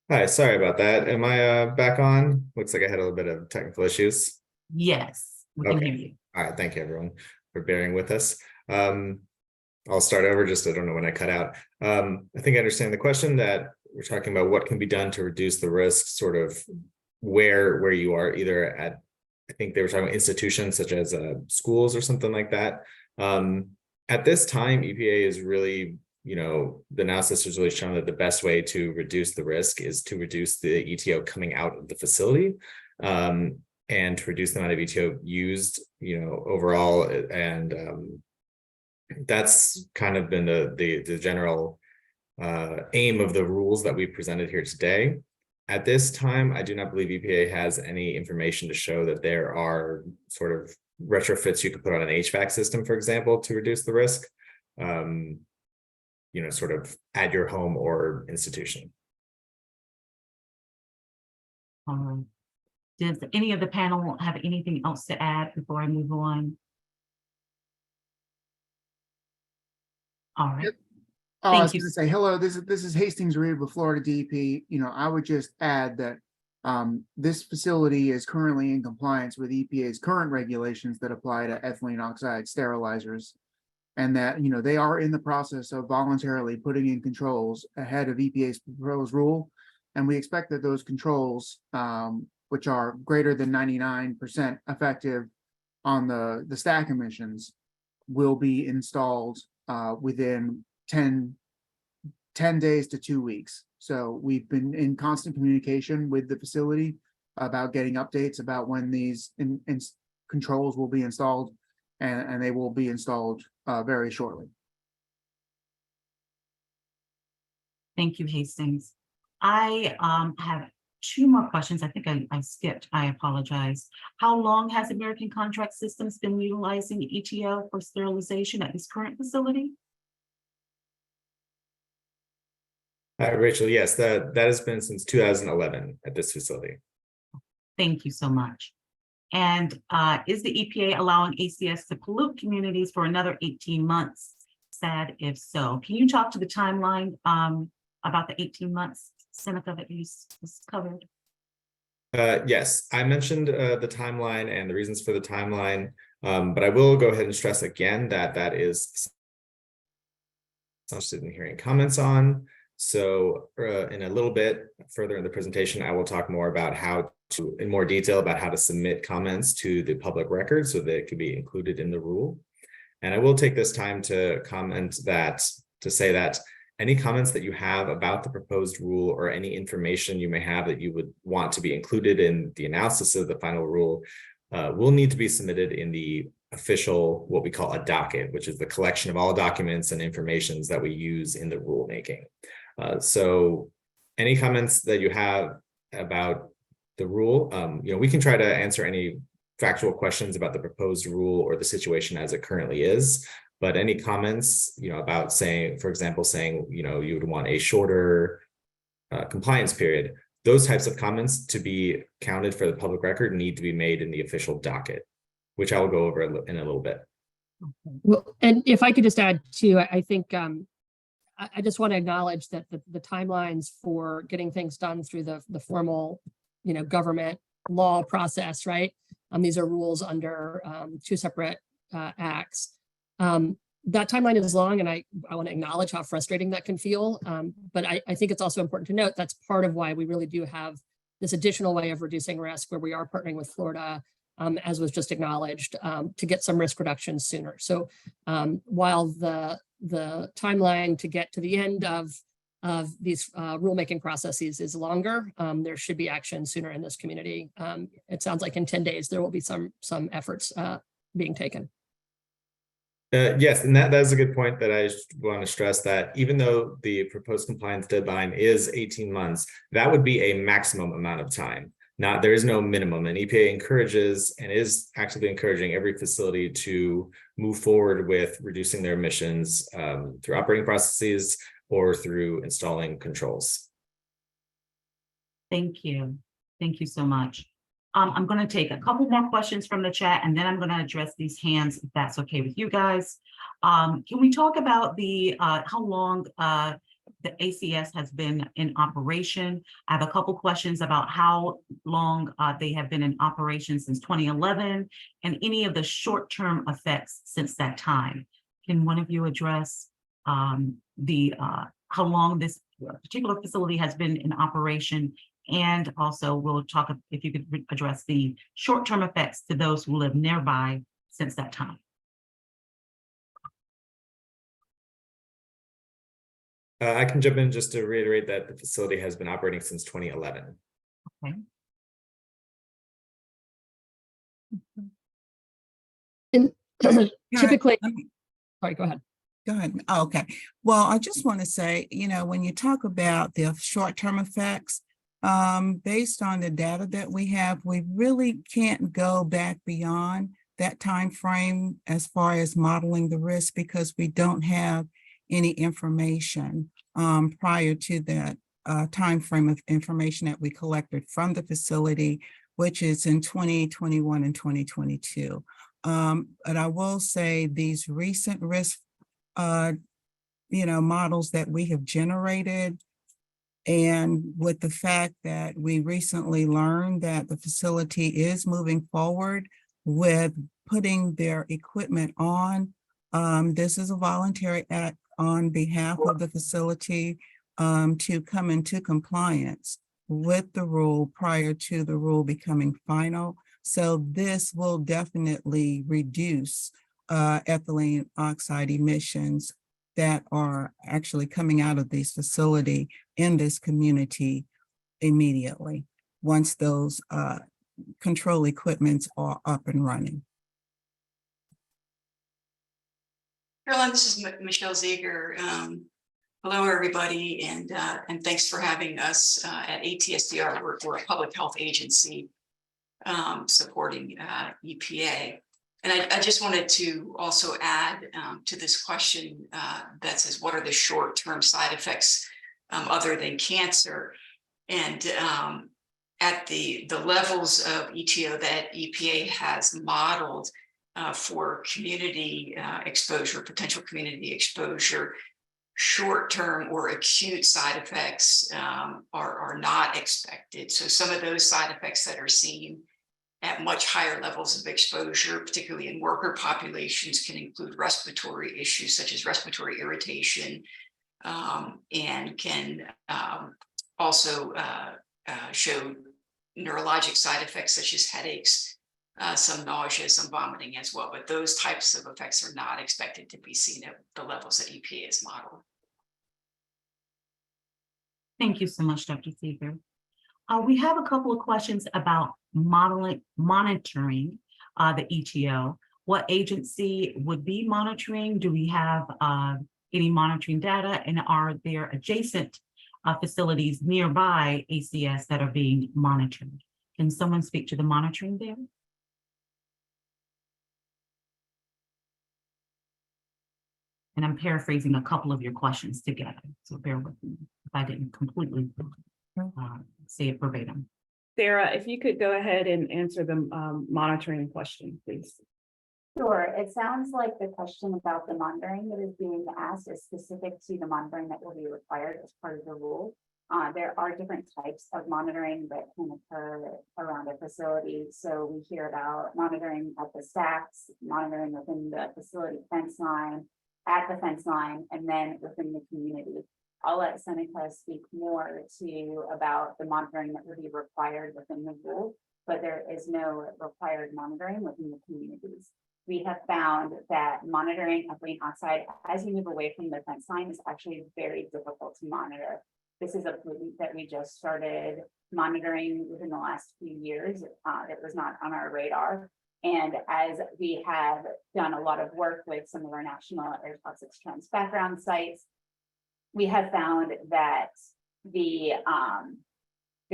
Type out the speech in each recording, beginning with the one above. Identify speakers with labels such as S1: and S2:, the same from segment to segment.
S1: Hi, sorry about that. Am I back on? Looks like I had a little bit of technical issues.
S2: Yes, we can
S1: Okay.
S2: hear you.
S1: All right. Thank you, everyone, for bearing with us. Um, I'll start over. Just I don't know when I cut out. I think I understand the question that we're talking about what can be done to reduce the risk, sort of where you are, either at, I think they were talking about institutions such as schools or something like that. Um, at this time, EPA is really, the analysis has really shown that the best way to reduce the risk is to reduce the ETO coming out of the facility. And to reduce the amount of ETO used, overall, and that's kind of been the general aim of the rules that we presented here today. At this time, I do not believe EPA has any information to show that there are sort of retrofits you could put on an HVAC system, for example, to reduce the risk, sort of at your home or institution.
S2: Does any of the panel have anything else to add before I move on? All right.
S3: I was
S2: Thank you.
S3: going to say hello. This is Hastings Reed with Florida DEP. I would just add that this facility is currently in compliance with EPA's current regulations that apply to ethylene oxide sterilizers, and that they are in the process of voluntarily putting in controls ahead of EPA's proposed rule, and we expect that those controls, which are greater than 99% effective on the stack emissions, will be installed within 10 days to 2 weeks. So we've been in constant communication with the facility about getting updates about when these controls will be installed, and they will be installed very shortly.
S2: Thank you, Hastings. I have two more questions. I think I skipped. I apologize. How long has American Contract Systems been utilizing ETO for sterilization at this current facility?
S1: Rachel, yes, that has been since 2011 at this facility.
S2: Thank you so much. And is the EPA allowing ACS to pollute communities for another 18 months? Sad if so. Can you talk to the timeline about the 18 months, Seneca, that you covered?
S1: Yes, I mentioned the timeline and the reasons for the timeline, but I will go ahead and stress again that is interested in hearing comments on. So in a little bit further in the presentation, I will talk more about in more detail about how to submit comments to the public record so that it can be included in the rule. And I will take this time to say that any comments that you have about the proposed rule or any information you may have that you would want to be included in the analysis of the final rule will need to be submitted in the official, what we call a docket, which is the collection of all documents and informations that we use in the rulemaking. So any comments that you have about the rule, we can try to answer any factual questions about the proposed rule or the situation as it currently is. But any comments, about saying, for example, you would want a shorter compliance period, those types of comments to be counted for the public record need to be made in the official docket, which I will go over in a little bit.
S4: Well, and if I could just add too, I think I just want to acknowledge that the timelines for getting things done through the formal, government law process, right? These are rules under two separate acts. That timeline is long, and I want to acknowledge how frustrating that can feel. But I think it's also important to note that's part of why we really do have this additional way of reducing risk, where we are partnering with Florida, as was just acknowledged, to get some risk reduction sooner. So while the timeline to get to the end of these rulemaking processes is longer, there should be action sooner in this community. It sounds like in 10 days there will be some efforts being taken.
S1: Yes, and that is a good point that I want to stress, that even though the proposed compliance deadline is 18 months, that would be a maximum amount of time. There is no minimum, and EPA encourages and is actively encouraging every facility to move forward with reducing their emissions through operating processes or through installing controls.
S2: Thank you. Thank you so much. I'm going to take a couple more questions from the chat, and then I'm going to address these hands, if that's okay with you guys. Can we talk about the how long the ACS has been in operation. I have a couple questions about how long they have been in operation since 2011 and any of the short-term effects since that time. Can one of you address how long this particular facility has been in operation? And also we'll talk if you could address the short-term effects to those who live nearby since that time.
S1: I can jump in just to reiterate that the facility has been operating since 2011.
S2: Okay.
S4: And
S5: Can I-
S4: typically,
S5: let me-
S4: sorry, go ahead.
S5: Go ahead. Oh, okay. Well, I just want to say, when you talk about the short-term effects, based on the data that we have, we really can't go back beyond that time frame as far as modeling the risk because we don't have any information prior to that time frame of information that we collected from the facility, which is in 2021 and 2022. But I will say these recent risk models that we have generated, and with the fact that we recently learned that the facility is moving forward with putting their equipment on, this is a voluntary act on behalf of the facility to come into compliance with the rule prior to the rule becoming final. So this will definitely reduce ethylene oxide emissions that are actually coming out of this facility in this community immediately once those control equipments are up and running.
S6: Caroline, this is Michelle Zager. Hello, everybody, and thanks for having us at ATSDR. We're a public health agency supporting EPA. And I just wanted to also add to this question that says, what are the short-term side effects other than cancer? And at the levels of ETO that EPA has modeled for community exposure, potential community exposure, short-term or acute side effects are not expected. So some of those side effects that are seen at much higher levels of exposure, particularly in worker populations, can include respiratory issues such as respiratory irritation, and can also show neurologic side effects such as headaches, some nausea, some vomiting as well. But those types of effects are not expected to be seen at the levels that EPA is modeled.
S2: Thank you so much, Dr. Seeger. We have a couple of questions about monitoring the ETO. What agency would be monitoring? Do we have any monitoring data? And are there adjacent facilities nearby ACS that are being monitored? Can someone speak to the monitoring there? And I'm paraphrasing a couple of your questions together, so bear with me if I didn't completely say it verbatim.
S7: Sarah, if you could go ahead and answer the monitoring question, please.
S8: Sure. It sounds like the question about the monitoring that is being asked is specific to the monitoring that will be required as part of the rule. There are different types of monitoring that can occur around a facility. So we hear about monitoring at the stacks, monitoring within the facility fence line, at the fence line, and then within the community. I'll let Seneca speak more to about the monitoring that would be required within the rule, but there is no required monitoring within the communities. We have found that monitoring ethylene oxide as you move away from the fence line is actually very difficult to monitor. This is a pollutant that we just started monitoring within the last few years. It was not on our radar. And as we have done a lot of work with some of our national air toxics trends background sites, we have found that the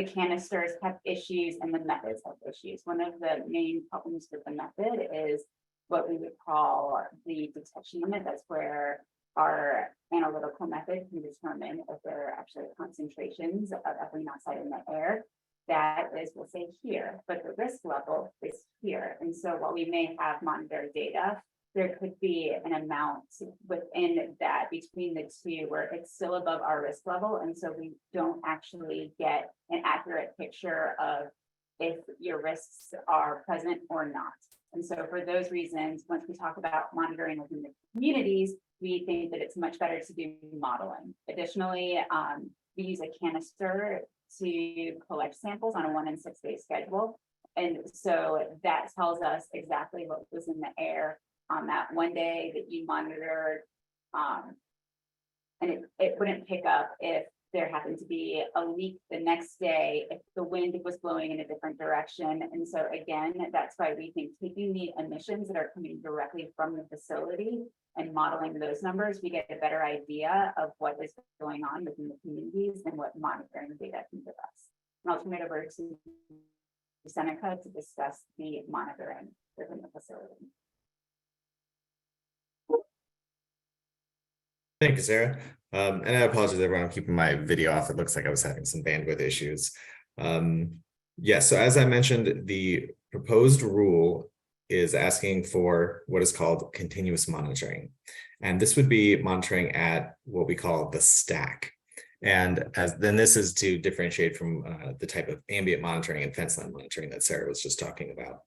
S8: canisters have issues and the methods have issues. One of the main problems with the method is what we would call the detection limit. That's where our analytical method can determine if there are actually concentrations of ethylene oxide in the air. That is, we'll say here, but the risk level is here. And so while we may have monitored data there could be an amount within that between the two where it's still above our risk level. And so we don't actually get an accurate picture of if your risks are present or not. And so for those reasons, once we talk about monitoring within the communities, we think that it's much better to do modeling. Additionally, we use a canister to collect samples on a 1 in 6 day schedule. And so that tells us exactly what was in the air on that one day that you monitored. And it wouldn't pick up if there happened to be a leak the next day, if the wind was blowing in a different direction. And so again, that's why we think taking the emissions that are coming directly from the facility and modeling those numbers, we get a better idea of what is going on within the communities and what monitoring data can give us. And I'll turn it over to Seneca to discuss the monitoring within the facility.
S1: Thank you, Sarah. And I apologize, everyone. I'm keeping my video off. It looks like I was having some bandwidth issues. Yes, so as I mentioned, the proposed rule is asking for what is called continuous monitoring. And this would be monitoring at what we call the stack. And then this is to differentiate from the type of ambient monitoring and fence line monitoring that Sarah was just talking about.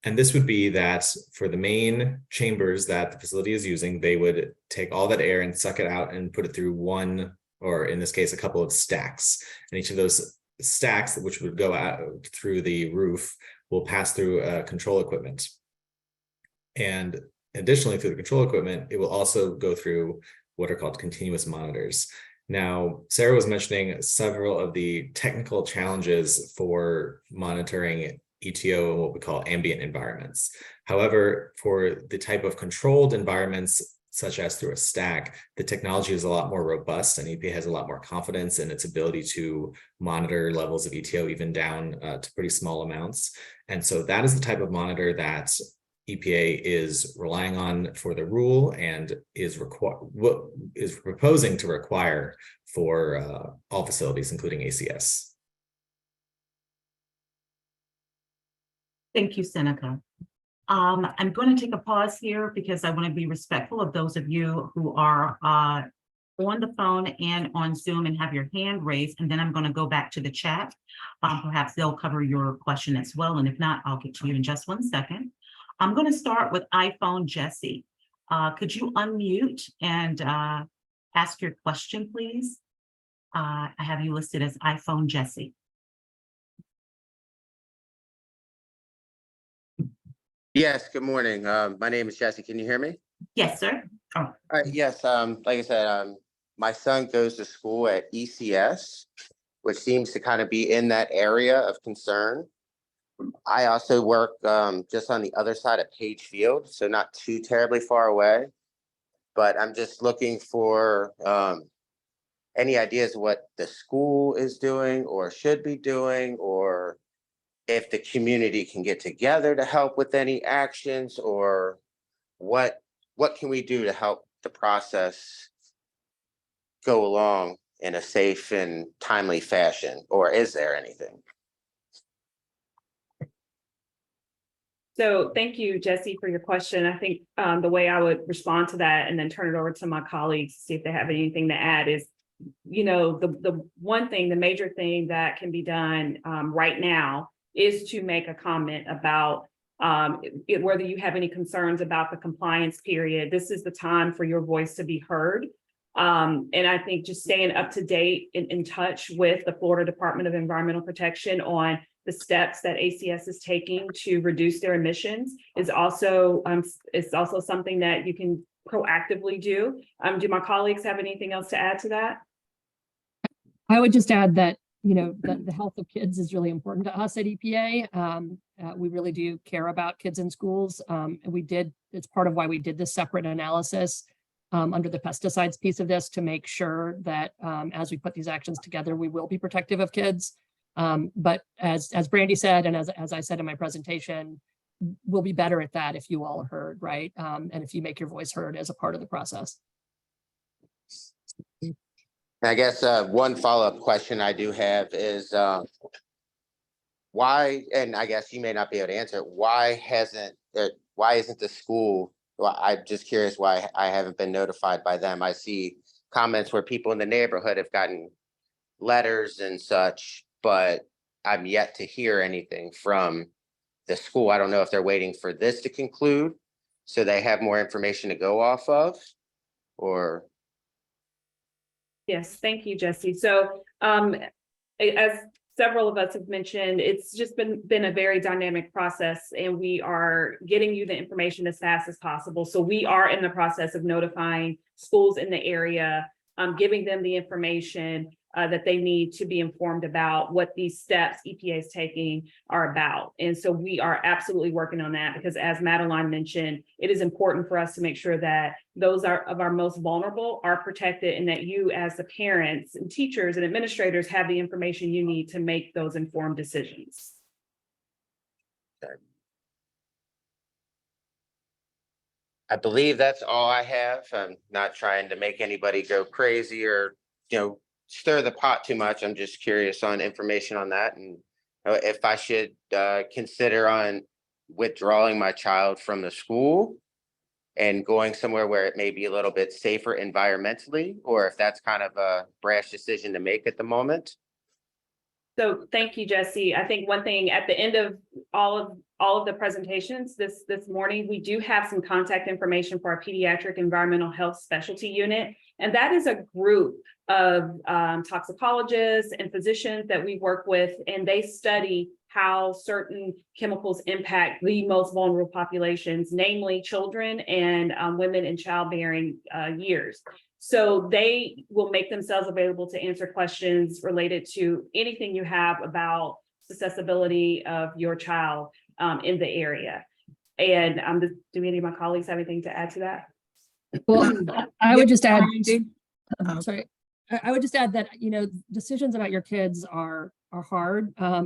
S1: And this would be that for the main chambers that the facility is using, they would take all that air and suck it out and put it through one, or in this case, a couple of stacks. And each of those stacks, which would go out through the roof, will pass through control equipment. And additionally, through the control equipment, it will also go through what are called continuous monitors. Now, Sarah was mentioning several of the technical challenges for monitoring EtO and what we call ambient environments. However, for the type of controlled environments, such as through a stack, the technology is a lot more robust, and EPA has a lot more confidence in its ability to monitor levels of EtO even down to pretty small amounts. And so that is the type of monitor that EPA is relying on for the rule and is proposing to require for all facilities, including ACS.
S2: Thank you, Seneca. I'm going to take a pause here because I want to be respectful of those of you who are on the phone and on Zoom and have your hand raised, and then I'm going to go back to the chat. Perhaps they'll cover your question as well, and if not, I'll get to you in just 1 second. I'm going to start with iPhone Jesse. Could you unmute and ask your question, please? I have you listed as iPhone Jesse.
S9: Yes, good morning. My name is Jesse. Can you hear me?
S2: Yes, sir. Oh.
S9: All right, yes, like I said, my son goes to school at ECS, which seems to kind of be in that area of concern. I also work just on the other side of Page Field, so not too terribly far away. But I'm just looking for any ideas what the school is doing or should be doing, or if the community can get together to help with any actions, or what can we do to help the process go along in a safe and timely fashion, or is there anything?
S7: So thank you, Jesse, for your question. I think the way I would respond to that and then turn it over to my colleagues to see if they have anything to add is, you know, the one thing, the major thing that can be done right now is to make a comment about whether you have any concerns about the compliance period. This is the time for your voice to be heard. And I think just staying up to date in touch with the Florida Department of Environmental Protection on the steps that ACS is taking to reduce their emissions is also something that you can proactively do. Do my colleagues have anything else to add to that?
S4: I would just add that, you know, the health of kids is really important to us at EPA. We really do care about kids in schools. And it's part of why we did this separate analysis under the pesticides piece of this, to make sure that as we put these actions together, we will be protective of kids. But as Brandy said, and as I said in my presentation, we'll be better at that if you all are heard, right? And if you make your voice heard as a part of the process.
S9: I guess one follow-up question I do have is why, and I guess you may not be able to answer, why why isn't the school, well, I'm just curious why I haven't been notified by them. I see comments where people in the neighborhood have gotten letters and such, but I'm yet to hear anything from the school. I don't know if they're waiting for this to conclude so they have more information to go off of, or.
S7: Yes, thank you, Jesse. So as several of us have mentioned, it's just been a very dynamic process, and we are getting you the information as fast as possible. So we are in the process of notifying schools in the area, giving them the information that they need to be informed about what these steps EPA is taking are about. And so we are absolutely working on that, because as Madeline mentioned, it is important for us to make sure that those of our most vulnerable are protected, and that you as the parents and teachers and administrators have the information you need to make those informed decisions.
S9: I believe that's all I have. I'm not trying to make anybody go crazy or, stir the pot too much. I'm just curious on information on that, and if I should consider on withdrawing my child from the school and going somewhere where it may be a little bit safer environmentally, or if that's kind of a brash decision to make at the moment.
S7: So thank you, Jesse. I think one thing at the end of all of the presentations this morning, we do have some contact information for our pediatric environmental health specialty unit. And that is a group of toxicologists and physicians that we work with, and they study how certain chemicals impact the most vulnerable populations, namely children and women in childbearing years. So they will make themselves available to answer questions related to anything you have about accessibility of your child in the area. And do any of my colleagues have anything to add to that?
S4: Well, I would just add,
S5: Uh,
S4: sorry, I would just add that, decisions about your kids are hard. I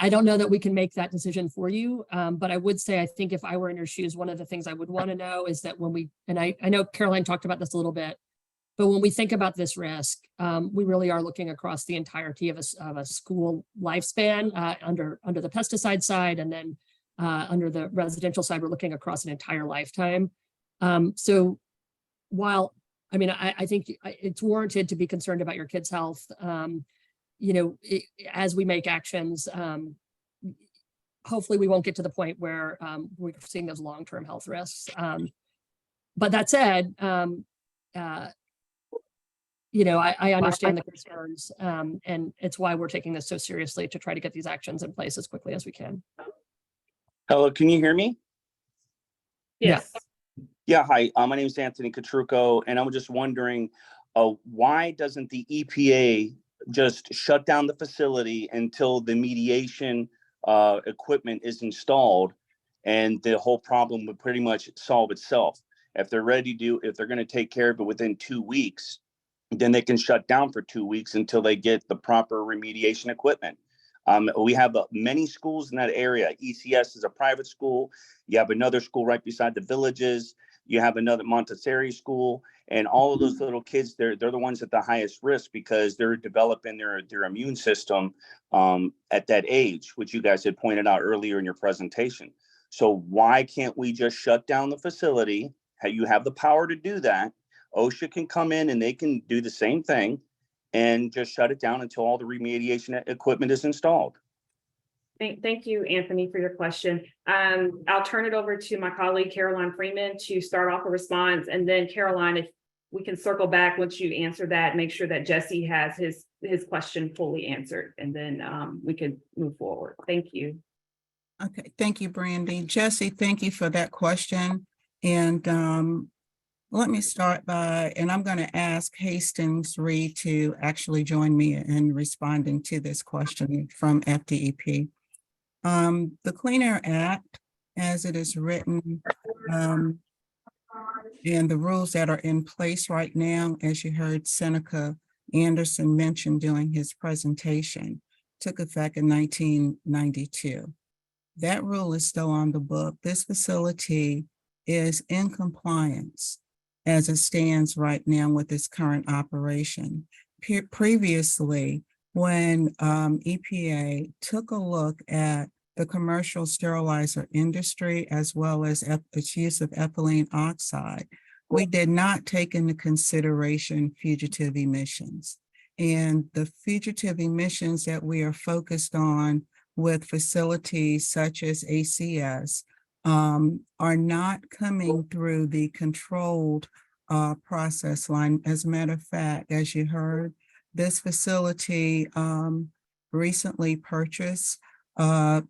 S4: don't know that we can make that decision for you. But I would say, I think if I were in your shoes, one of the things I would want to know is that I know Caroline talked about this a little bit, but when we think about this risk, we really are looking across the entirety of a school lifespan under the pesticide side, and then under the residential side, we're looking across an entire lifetime. So while, I think it's warranted to be concerned about your kids' health, as we make actions, hopefully we won't get to the point where we're seeing those long-term health risks. But that said, I understand the concerns, and it's why we're taking this so seriously to try to get these actions in place as quickly as we can.
S10: Hello, can you hear me?
S7: Yes.
S10: Yeah, hi, my name is Anthony Catruco, and I'm just wondering, why doesn't the EPA just shut down the facility until the mediation equipment is installed, and the whole problem would pretty much solve itself? If they're ready to, if they're going to take care of it within 2 weeks, then they can shut down for 2 weeks until they get the proper remediation equipment. We have many schools in that area. ECS is a private school. You have another school right beside the Villages. You have another Montessori school, and all of those little kids, they're the ones at the highest risk because they're developing their immune system at that age, which you guys had pointed out earlier in your presentation. So why can't we just shut down the facility? You have the power to do that. OSHA can come in and they can do the same thing and just shut it down until all the remediation equipment is installed.
S7: Thank you, Anthony, for your question. I'll turn it over to my colleague, Caroline Freeman, to start off a response. And then Caroline, if we can circle back once you answer that, make sure that Jesse has his question fully answered, and then we can move forward. Thank you.
S5: Okay, thank you, Brandy. Jesse, thank you for that question. And let me start by, and I'm going to ask Hastings Reed to actually join me in responding to this question from FDEP. The Clean Air Act, as it is written, and the rules that are in place right now, as you heard Seneca Anderson mention during his presentation, took effect in 1992. That rule is still on the book. This facility is in compliance as it stands right now with its current operation. Previously, when EPA took a look at the commercial sterilizer industry, as well as its use of ethylene oxide, we did not take into consideration fugitive emissions. And the fugitive emissions that we are focused on with facilities such as ACS are not coming through the controlled process line. As a matter of fact, as you heard, this facility recently purchased a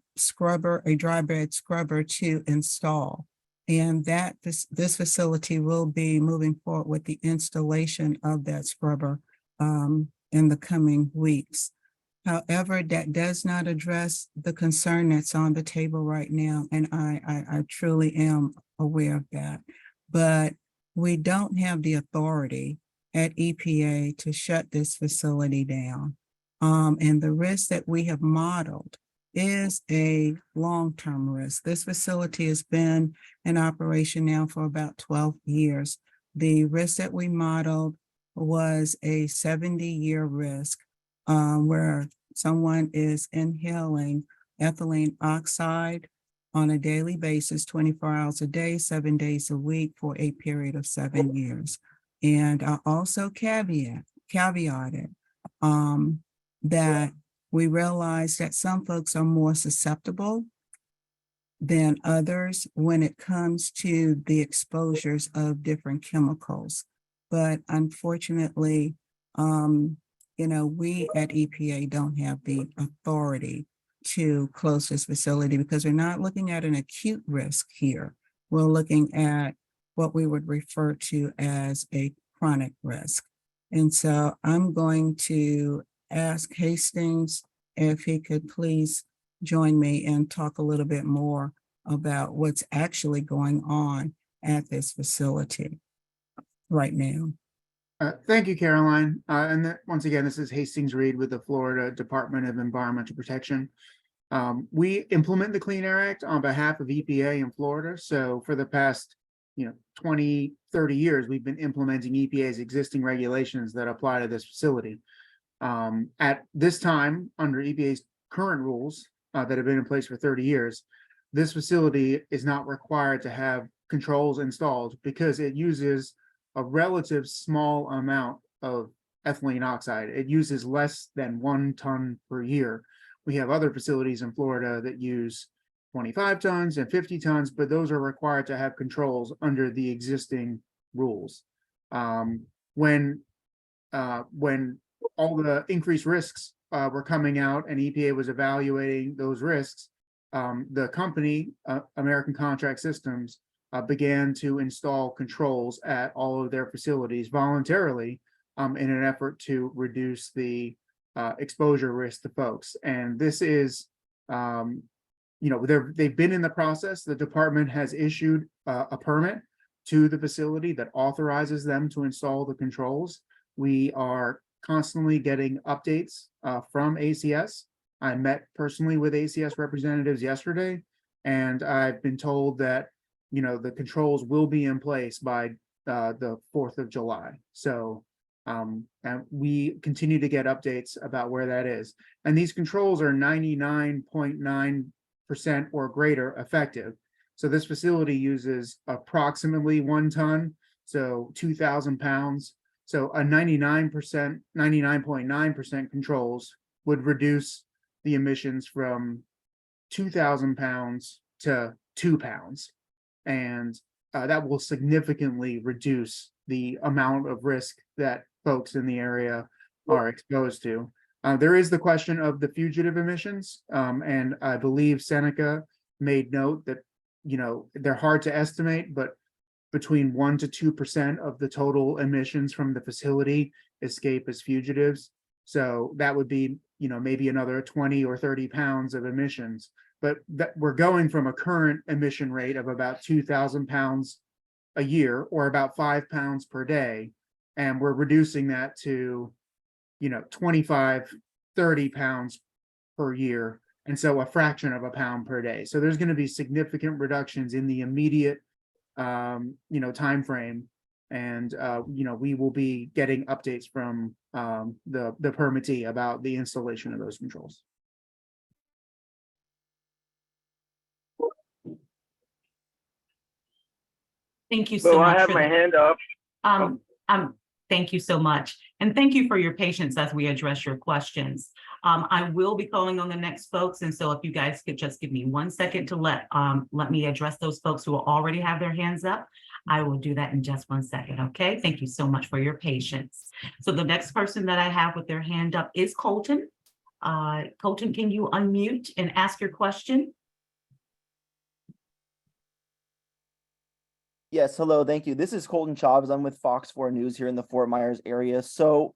S5: dry bed scrubber to install. And that this facility will be moving forward with the installation of that scrubber in the coming weeks. However, that does not address the concern that's on the table right now, and I truly am aware of that. But we don't have the authority at EPA to shut this facility down. And the risk that we have modeled is a long-term risk. This facility has been in operation now for about 12 years. The risk that we modeled was a 70-year risk where someone is inhaling ethylene oxide on a daily basis, 24 hours a day, 7 days a week for a period of 7 years. And I also caveated that we realize that some folks are more susceptible than others when it comes to the exposures of different chemicals. But unfortunately, we at EPA don't have the authority to close this facility because we're not looking at an acute risk here. We're looking at what we would refer to as a chronic risk. And so I'm going to ask Hastings if he could please join me and talk a little bit more about what's actually going on at this facility right now.
S3: Thank you, Caroline. Once again, this is Hastings Reed with the Florida Department of Environmental Protection. We implement the Clean Air Act on behalf of EPA in Florida. So for the past 20, 30 years, we've been implementing EPA's existing regulations that apply to this facility. At this time, under EPA's current rules that have been in place for 30 years, this facility is not required to have controls installed because it uses a relative small amount of ethylene oxide. It uses less than 1 ton per year. We have other facilities in Florida that use 25 tons and 50 tons, but those are required to have controls under the existing rules. When all the increased risks were coming out and EPA was evaluating those risks, the company, American Contract Systems, began to install controls at all of their facilities voluntarily in an effort to reduce the exposure risk to folks. And this is, they've been in the process. The department has issued a permit to the facility that authorizes them to install the controls. We are constantly getting updates from ACS. I met personally with ACS representatives yesterday, and I've been told that the controls will be in place by the 4th of July. So and we continue to get updates about where that is. And these controls are 99.9% or greater effective. So this facility uses approximately 1 ton, so 2,000 pounds. So a 99.9% controls would reduce the emissions from 2,000 pounds to 2 pounds. And that will significantly reduce the amount of risk that folks in the area are exposed to. There is the question of the fugitive emissions, and I believe Seneca made note that they're hard to estimate, but between 1 to 2% of the total emissions from the facility escape as fugitives. So that would be maybe another 20 or 30 pounds of emissions. But we're going from a current emission rate of about 2,000 pounds a year, or about 5 pounds per day, and we're reducing that to 25, 30 pounds per year, and so a fraction of a pound per day. So there's going to be significant reductions in the immediate time frame, and we will be getting updates from the permittee about the installation of those controls.
S2: Thank you so
S11: So I
S2: much
S11: have
S2: for
S11: my
S2: that.
S11: hand up.
S2: Thank you so much. And thank you for your patience as we address your questions. I will be calling on the next folks. And so if you guys could just give me 1 second to let me address those folks who already have their hands up. I will do that in just 1 second. Okay. Thank you so much for your patience. So the next person that I have with their hand up is Colton. Colton, can you unmute and ask your question?
S12: Yes, hello, thank you. This is Colton Chavez. I'm with Fox 4 News here in the Fort Myers area. So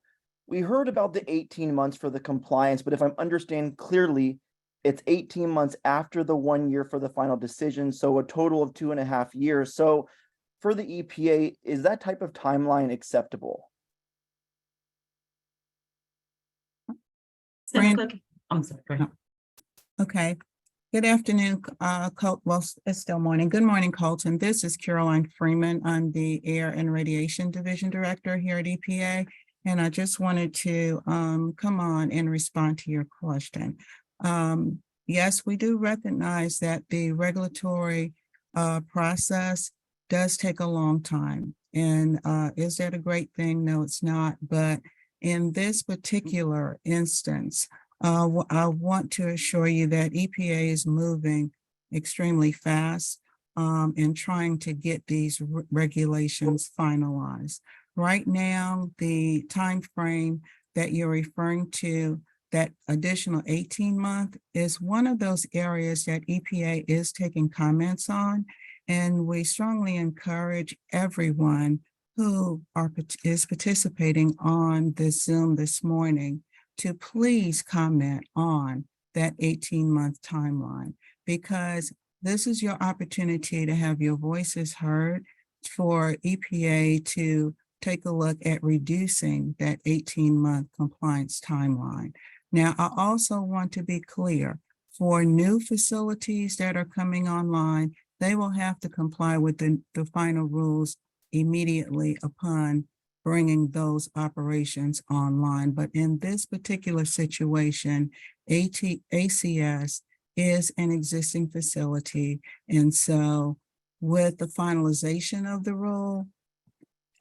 S12: we heard about the 18 months for the compliance, but if I'm understanding clearly, it's 18 months after the 1 year for the final decision, so a total of 2.5 years. So for the EPA, is that type of timeline acceptable?
S2: I'm sorry. Go ahead.
S5: Okay. Good afternoon, well, it's still morning. Good morning, Colton. This is Caroline Freeman. I'm the Air and Radiation Division Director here at EPA. And I just wanted to come on and respond to your question. Yes, we do recognize that the regulatory process does take a long time. And is that a great thing? No, it's not. But in this particular instance, I want to assure you that EPA is moving extremely fast in trying to get these regulations finalized. Right now, the time frame that you're referring to, that additional 18-month, is one of those areas that EPA is taking comments on, and we strongly encourage everyone who is participating on this Zoom this morning to please comment on that 18-month timeline, because this is your opportunity to have your voices heard, for EPA to take a look at reducing that 18-month compliance timeline. Now, I also want to be clear, for new facilities that are coming online, they will have to comply with the final rules immediately upon bringing those operations online. But in this particular situation, ACS is an existing facility. And so with the finalization of the rule,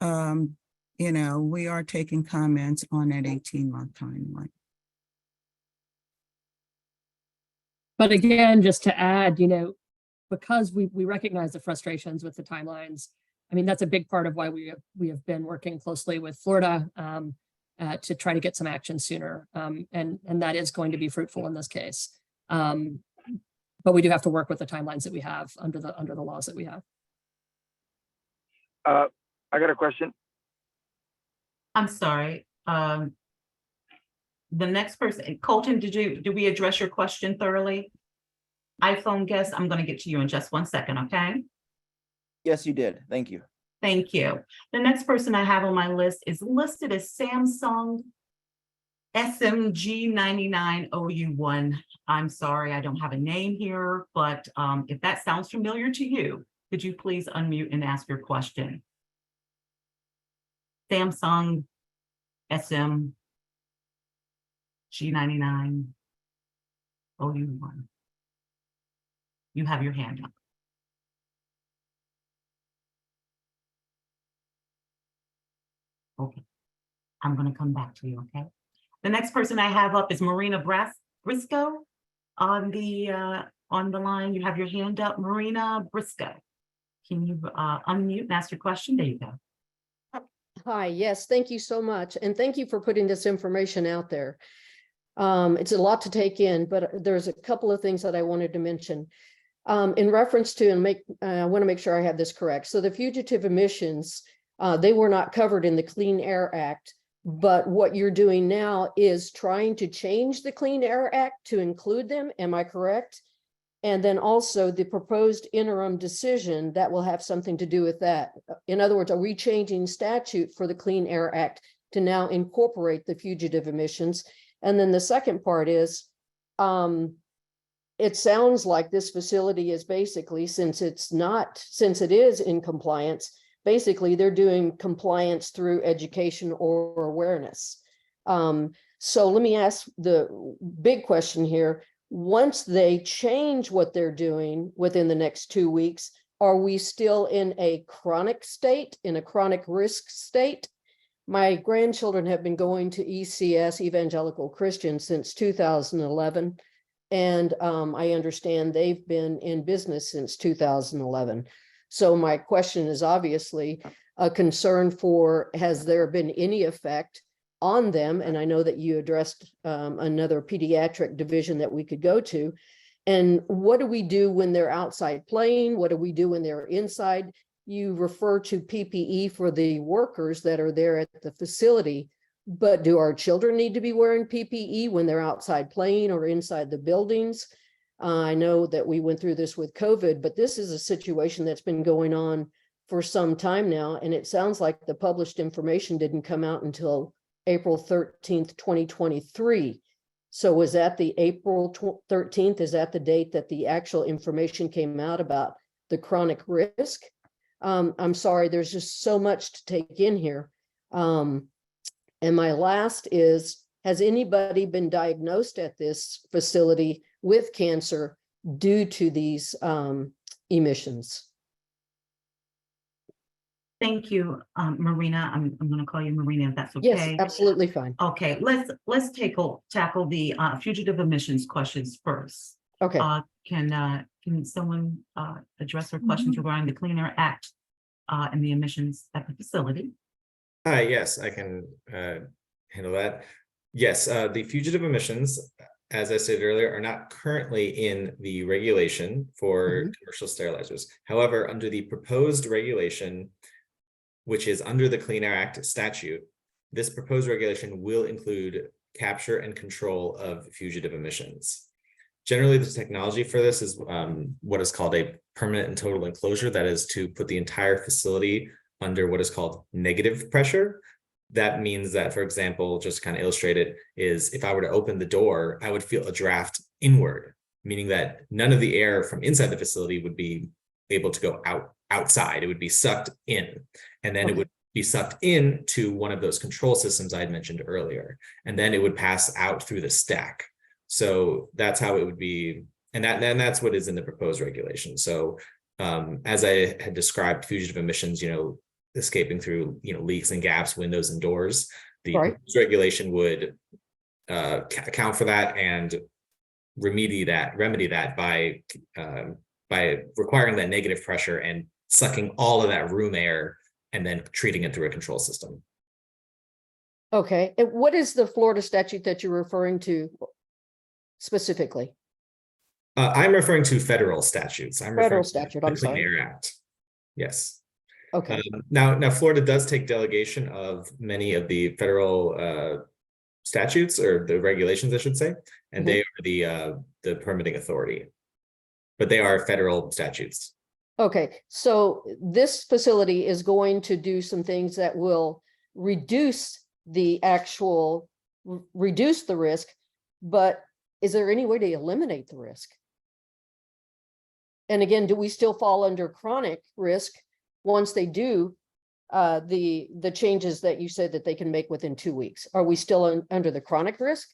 S5: we are taking comments on that 18-month timeline.
S4: But again, just to add, because we recognize the frustrations with the timelines, I mean, that's a big part of why we have been working closely with Florida to try to get some action sooner. And that is going to be fruitful in this case. But we do have to work with the timelines that we have under the laws that we have.
S11: I got a question.
S2: I'm sorry. The next person, Colton, did we address your question thoroughly? iPhone guest, I'm going to get to you in just 1 second, okay?
S12: Yes, you did. Thank you.
S2: Thank you. The next person I have on my list is listed as Samsung SMG99OU1. I'm sorry, I don't have a name here, but if that sounds familiar to you, could you please unmute and ask your question? Samsung SMG99OU1. You have your hand up. Okay, I'm going to come back to you, okay? The next person I have up is Marina Briscoe on the line. You have your hand up, Marina Briscoe. Can you unmute and ask your question? There you go.
S13: Hi, yes, thank you so much. And thank you for putting this information out there. It's a lot to take in, but there's a couple of things that I wanted to mention. In reference to, I want to make sure I have this correct. So the fugitive emissions, they were not covered in the Clean Air Act, but what you're doing now is trying to change the Clean Air Act to include them. Am I correct? And then also the proposed interim decision that will have something to do with that. In other words, are we changing statute for the Clean Air Act to now incorporate the fugitive emissions? And then the second part is, it sounds like this facility is basically, since it is in compliance, basically they're doing compliance through education or awareness. So let me ask the big question here. Once they change what they're doing within the next 2 weeks, are we still in a chronic state, in a chronic risk state? My grandchildren have been going to ECS, Evangelical Christian, since 2011. And I understand they've been in business since 2011. So my question is obviously a concern for, has there been any effect on them? And I know that you addressed another pediatric division that we could go to. And what do we do when they're outside playing? What do we do when they're inside? You refer to PPE for the workers that are there at the facility, but do our children need to be wearing PPE when they're outside playing or inside the buildings? I know that we went through this with COVID, but this is a situation that's been going on for some time now. And it sounds like the published information didn't come out until April 13th, 2023. So was that the April 13th? Is that the date that the actual information came out about the chronic risk? I'm sorry, there's just so much to take in here. And my last is, has anybody been diagnosed at this facility with cancer due to these emissions?
S2: Thank you, Marina. I'm going to call you Marina if that's okay.
S13: Yes, absolutely fine.
S2: Okay, let's tackle the fugitive emissions questions first.
S13: Okay.
S2: Can someone address her questions regarding the Clean Air Act and the emissions at the facility?
S1: Yes, I can handle that. Yes, the fugitive emissions, as I stated earlier, are not currently in the regulation for commercial sterilizers. However, under the proposed regulation, which is under the Clean Air Act statute, this proposed regulation will include capture and control of fugitive emissions. Generally, the technology for this is what is called a permanent and total enclosure. That is to put the entire facility under what is called negative pressure. That means that, for example, just to kind of illustrate it, is if I were to open the door, I would feel a draft inward, meaning that none of the air from inside the facility would be able to go outside. It would be sucked in, and then it would be sucked in to one of those control systems I had mentioned earlier, and then it would pass out through the stack. So that's how it would be, and that's what is in the proposed regulation. So as I had described, fugitive emissions, escaping through leaks and gaps, windows and doors, the regulation would account for that and remedy that by requiring that negative pressure and sucking all of that room air and then treating it through a control system.
S13: Okay, and what is the Florida statute that you're referring to specifically?
S1: I'm referring to federal statutes.
S13: Federal statute, I'm sorry.
S1: Clean Air Act. Yes.
S13: Okay.
S1: Now Florida does take delegation of many of the federal statutes, or the regulations, I should say, and they are the permitting authority, but they are federal statutes.
S13: Okay, so this facility is going to do some things that will reduce the risk, but is there any way to eliminate the risk? And again, do we still fall under chronic risk once they do the changes that you said that they can make within 2 weeks? Are we still under the chronic risk?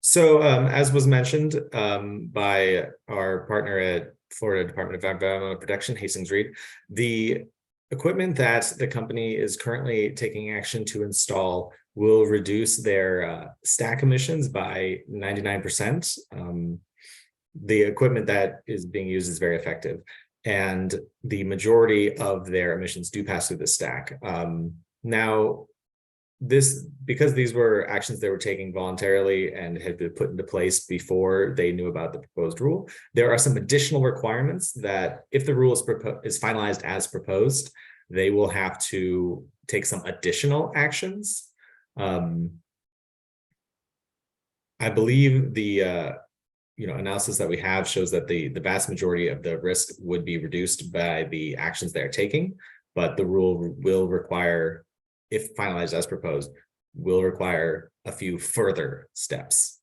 S1: So as was mentioned by our partner at Florida Department of Environmental Protection, Hastings Reed, the equipment that the company is currently taking action to install will reduce their stack emissions by 99%. The equipment that is being used is very effective, and the majority of their emissions do pass through the stack. Now, because these were actions they were taking voluntarily and had been put into place before they knew about the proposed rule, there are some additional requirements that if the rule is finalized as proposed, they will have to take some additional actions. I believe the analysis that we have shows that the vast majority of the risk would be reduced by the actions they're taking, but the rule will require, if finalized as proposed, will require a few further steps.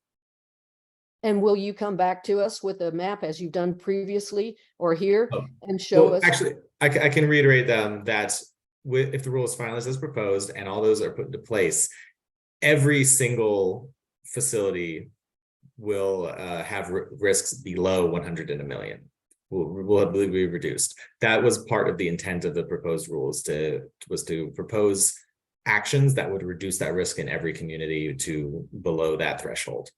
S13: And will you come back to us with a map as you've done previously or here and show us?
S1: Actually, I can reiterate that if the rule is finalized as proposed and all those are put into place, every single facility will have risks below 100 in a million. will be reduced. That was part of the intent of the proposed rules was to propose actions that would reduce that risk in every community to below that threshold.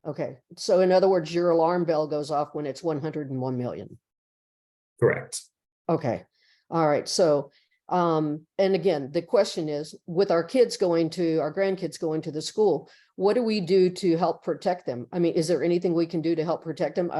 S13: Okay, so in other words, your alarm bell goes off when it's 101 million.
S1: Correct.
S13: Okay, all right, so, and again, the question is, with our grandkids going to the school, what do we do to help protect them? I mean, is there anything we can do to help protect them?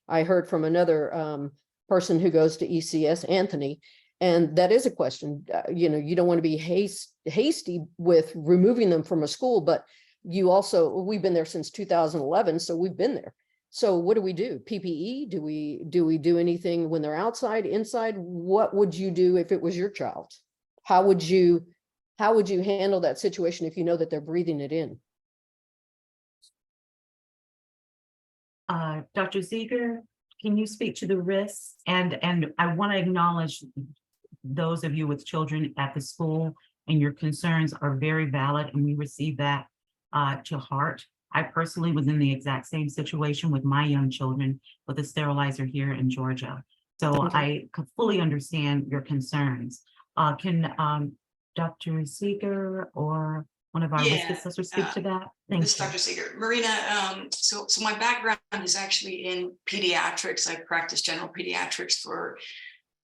S13: I heard from another person who goes to ECS, Anthony, and that is a question. You know, you don't want to be hasty with removing them from a school, but we've been there since 2011, so we've been there. So what do we do? PPE? Do we do anything when they're outside, inside? What would you do if it was your child? How would you handle that situation if you know that they're breathing it in?
S2: Dr. Ziegler, can you speak to the risks? And I want to acknowledge those of you with children at the school, and your concerns are very valid, and we receive that to heart. I personally was in the exact same situation with my young children with a sterilizer here in Georgia. So
S13: Okay.
S2: I could fully understand your concerns. Can Dr. Seeger or one of our risk
S6: Yeah,
S2: assessors speak to that? Thank
S6: This is
S2: you.
S6: Dr. Seeger. Marina, so my background is actually in pediatrics. I practiced general pediatrics for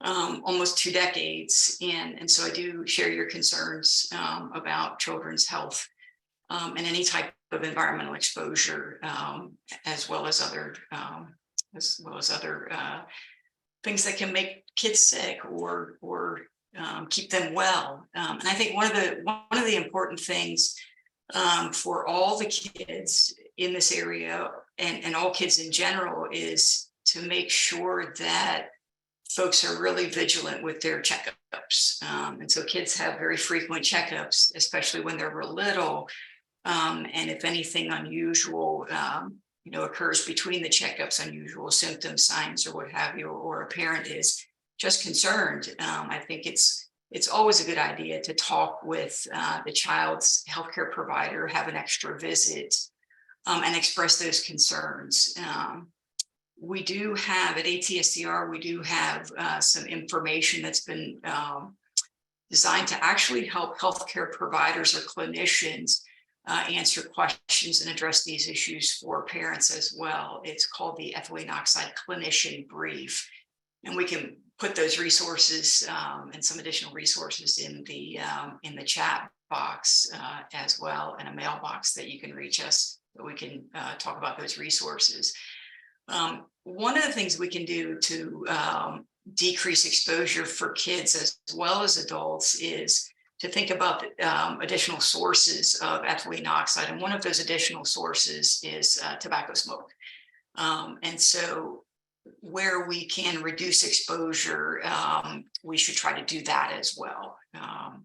S6: almost 2 decades. And so I do share your concerns about children's health and any type of environmental exposure, as well as other things that can make kids sick or keep them well. And I think one of the important things for all the kids in this area and all kids in general is to make sure that folks are really vigilant with their checkups. And so kids have very frequent checkups, especially when they're real little. And if anything unusual, occurs between the checkups, unusual symptoms, signs, or what have you, or a parent is just concerned, I think it's always a good idea to talk with the child's healthcare provider, have an extra visit, and express those concerns. We do have at ATSDR, we do have some information that's been designed to actually help healthcare providers or clinicians answer questions and address these issues for parents as well. It's called the ethylene oxide clinician brief. And we can put those resources and some additional resources in the chat box as well, and a mailbox that you can reach us, that we can talk about those resources. One of the things we can do to decrease exposure for kids as well as adults is to think about additional sources of ethylene oxide. And one of those additional sources is tobacco smoke. And so where we can reduce exposure, we should try to do that as well. I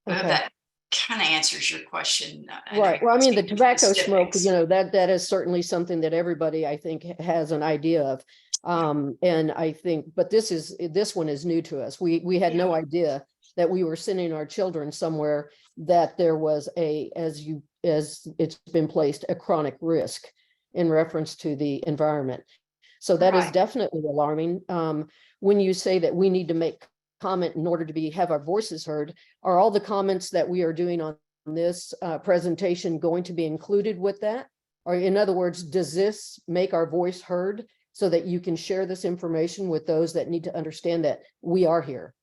S6: hope that kind of answers your question.
S13: Right. Well, I mean, the tobacco smoke, that is certainly something that everybody, I think, has an idea of. And I think, but this one is new to us. We had no idea that we were sending our children somewhere that there was as it's been placed, a chronic risk in reference to the environment. So that is definitely alarming. When you say that we need to make comment in order to have our voices heard, are all the comments that we are doing on this presentation going to be included with that? Or in other words, does this make our voice heard so that you can share this information with those that need to understand that we are here?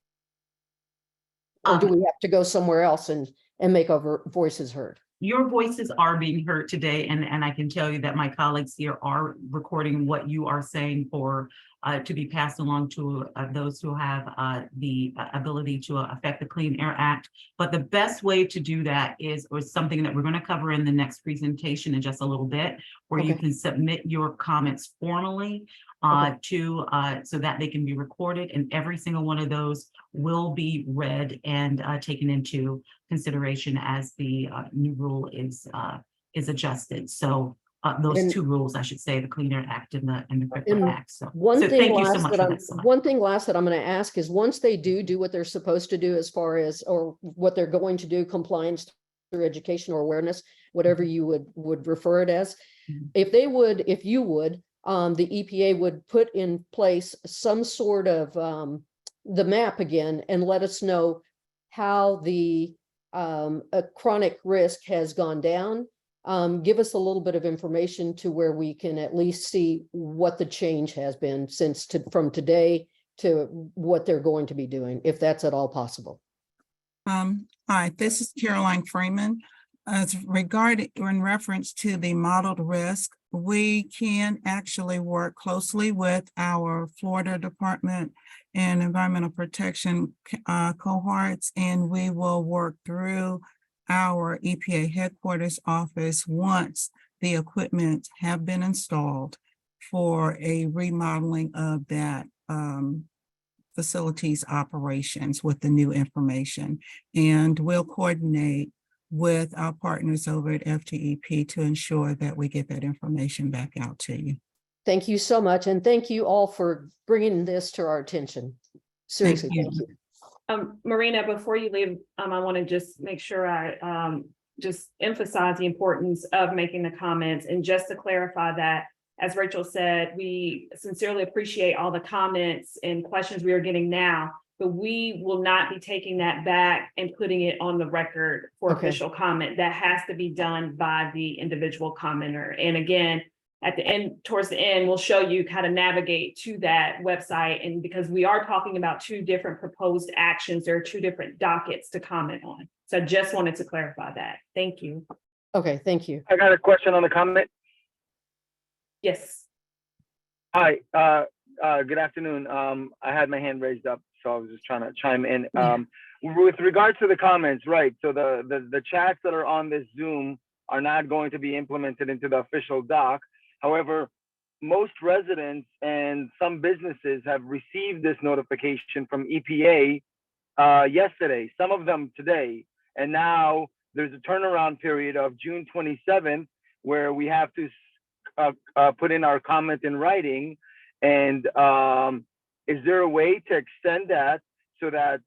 S13: Or do we have to go somewhere else and make our voices heard?
S2: Your voices are being heard today, and I can tell you that my colleagues here are recording what you are saying for to be passed along to those who have the ability to affect the Clean Air Act. But the best way to do that is something that we're going to cover in the next presentation in just a little bit, where you can submit your comments formally so that they can be recorded, and every single one of those will be read and taken into consideration as the new rule is adjusted. So those two rules, I should say, the Clean Air Act and the Crypto Act. So thank you so much for that.
S13: One thing last that I'm going to ask is, once they do what they're supposed to do as far as, or what they're going to do, compliance through education or awareness, whatever you would refer it as, if you would the EPA would put in place some sort of the map again and let us know how the chronic risk has gone down. Give us a little bit of information to where we can at least see what the change has been from today to what they're going to be doing, if that's at all possible.
S5: Hi, this is Caroline Freeman. As regarding in reference to the modeled risk, we can actually work closely with our Florida Department and Environmental Protection cohorts, and we will work through our EPA headquarters office once the equipment have been installed for a remodeling of that facilities operations with the new information. And we'll coordinate with our partners over at FTEP to ensure that we get that information back out to you.
S13: Thank you so much. And thank you all for bringing this to our attention. Seriously, thank you.
S7: Marina, before you leave, I want to just make sure I just emphasize the importance of making the comments. And just to clarify that, as Rachel said, we sincerely appreciate all the comments and questions we are getting now, but we will not be taking that back and putting it on the record for official comment. That has to be done by the individual commenter. And again, at the end, towards the end, we'll show you how to navigate to that website. And because we are talking about two different proposed actions, there are two different dockets to comment on. So I just wanted to clarify that. Thank you.
S13: Okay, thank you.
S11: I got a question on the comment.
S7: Yes.
S11: Hi, good afternoon. I had my hand raised up, so I was just trying to chime in. With regards to the comments, right? So the chats that are on this Zoom are not going to be implemented into the official doc. However, most residents and some businesses have received this notification from EPA yesterday, some of them today. And now there's a turnaround period of June 27th where we have to put in our comment in writing. And is there a way to extend that so that,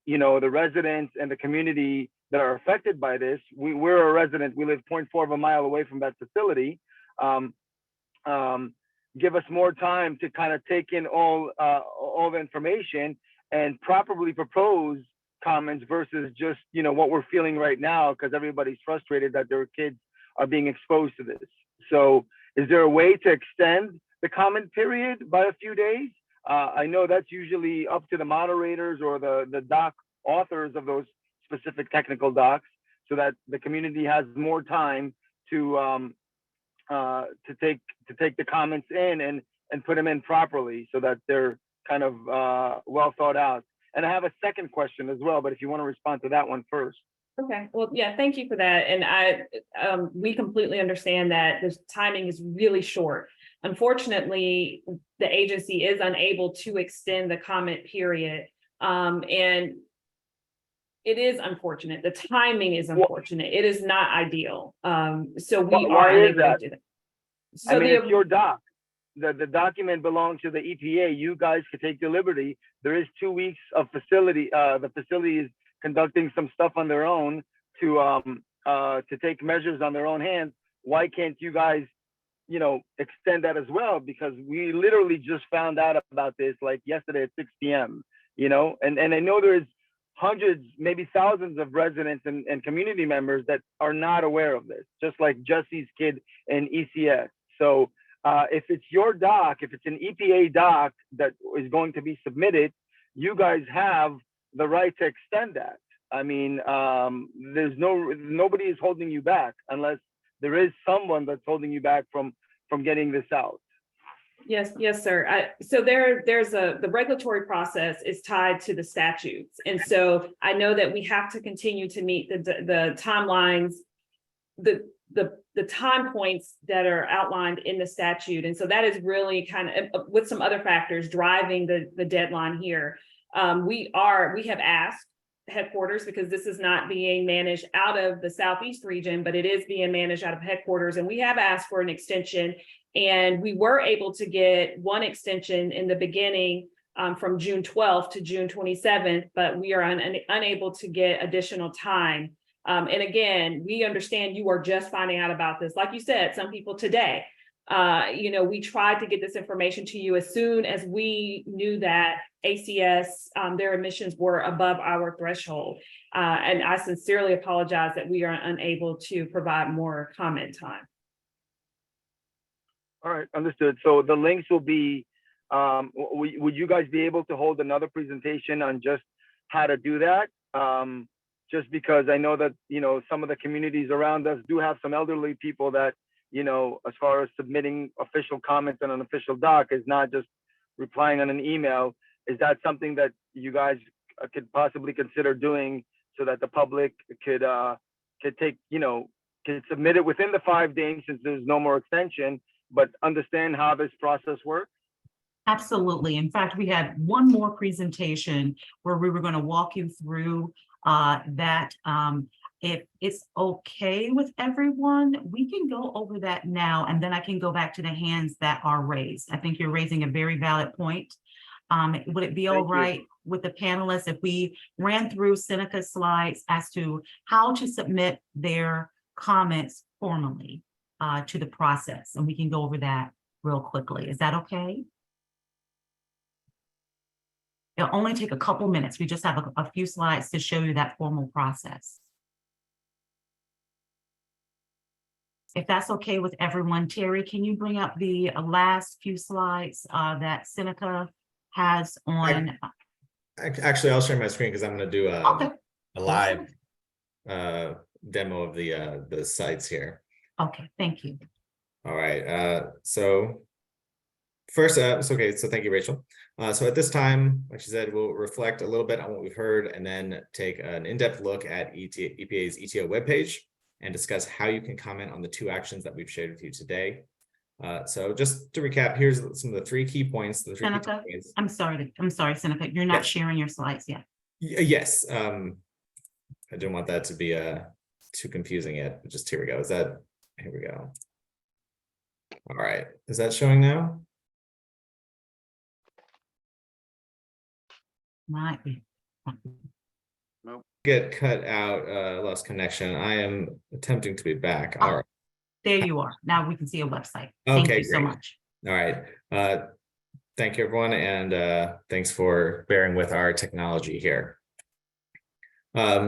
S11: you know, the residents and the community that are affected by this, we're a resident, we live 0.4 of a mile away from that facility, give us more time to kind of take in all the information and properly propose comments versus just, you know, what we're feeling right now, because everybody's frustrated that their kids are being exposed to this. So is there a way to extend the comment period by a few days? I know that's usually up to the moderators or the doc authors of those specific technical docs, so that the community has more time to take the comments in and put them in properly, so that they're kind of well thought out. And I have a second question as well, but if you want to respond to that one first.
S7: Okay, well, yeah, thank you for that. And we completely understand that this timing is really short. Unfortunately, the agency is unable to extend the comment period. And it is unfortunate. The timing is unfortunate. It is not ideal. So we are unable to do that. So
S11: I mean, it's your doc. The document belongs to the EPA. You guys could take the liberty. There is 2 weeks of facility. The facility is conducting some stuff on their own to take measures on their own hands. Why can't you guys, you know, extend that as well? Because we literally just found out about this like yesterday at 6 p.m. You know, and I know there's hundreds, maybe thousands of residents and community members that are not aware of this, just like Jesse's kid in ECS. So if it's your doc, if it's an EPA doc that is going to be submitted, you guys have the right to extend that. I mean, there's nobody is holding you back unless there is someone that's holding you back from getting this out.
S7: Yes, sir. So the regulatory process is tied to the statutes. And so I know that we have to continue to meet the timelines, the time points that are outlined in the statute. And so that is really kind of, with some other factors, driving the deadline here. We have asked headquarters, because this is not being managed out of the Southeast region, but it is being managed out of headquarters. And we have asked for an extension, and we were able to get one extension in the beginning from June 12th to June 27th, but we are unable to get additional time. And again, we understand you are just finding out about this. Like you said, some people today, We tried to get this information to you as soon as we knew that ACS, their emissions were above our threshold. And I sincerely apologize that we are unable to provide more comment time.
S11: All right, understood. So the links will be, would you guys be able to hold another presentation on just how to do that? Just because I know that, some of the communities around us do have some elderly people that, as far as submitting official comments on an official doc is not just replying on an email. Is that something that you guys could possibly consider doing so that the public could take, could submit it within the 5 days since there's no more extension, but understand how this process works?
S2: Absolutely. In fact, we had one more presentation where we were going to walk you through that. If it's okay with everyone, we can go over that now, and then I can go back to the hands that are raised. I think you're raising a very valid point. Would it be all right with the panelists if we ran through Seneca's slides as to how to submit their comments formally to the process? And we can go over that real quickly. Is that okay? It'll only take a couple minutes. We just have a few slides to show you that formal process. If that's okay with everyone, Terry, can you bring up the last few slides that Seneca has on?
S1: Actually, I'll share my screen because I'm going to do a live demo of the sites here.
S2: Okay, thank you.
S1: All right. So first, okay. So thank you, Rachel. So at this time, like she said, we'll reflect a little bit on what we've heard and then take an in-depth look at EPA's ETO webpage and discuss how you can comment on the 2 actions that we've shared with you today. So just to recap, here's some of the 3 key points. The 3
S2: Seneca,
S1: key points.
S2: I'm sorry, Seneca, you're not sharing your slides yet.
S1: Yes. I didn't want that to be too confusing yet. Just here we go. Here we go. All right. Is that showing now?
S2: Might be.
S1: Nope. Get cut out, lost connection. I am attempting to be back. All right.
S2: There you are. Now we can see a website.
S1: Okay,
S2: Thank you so much.
S1: All right. Thank you, everyone. And thanks for bearing with our technology here.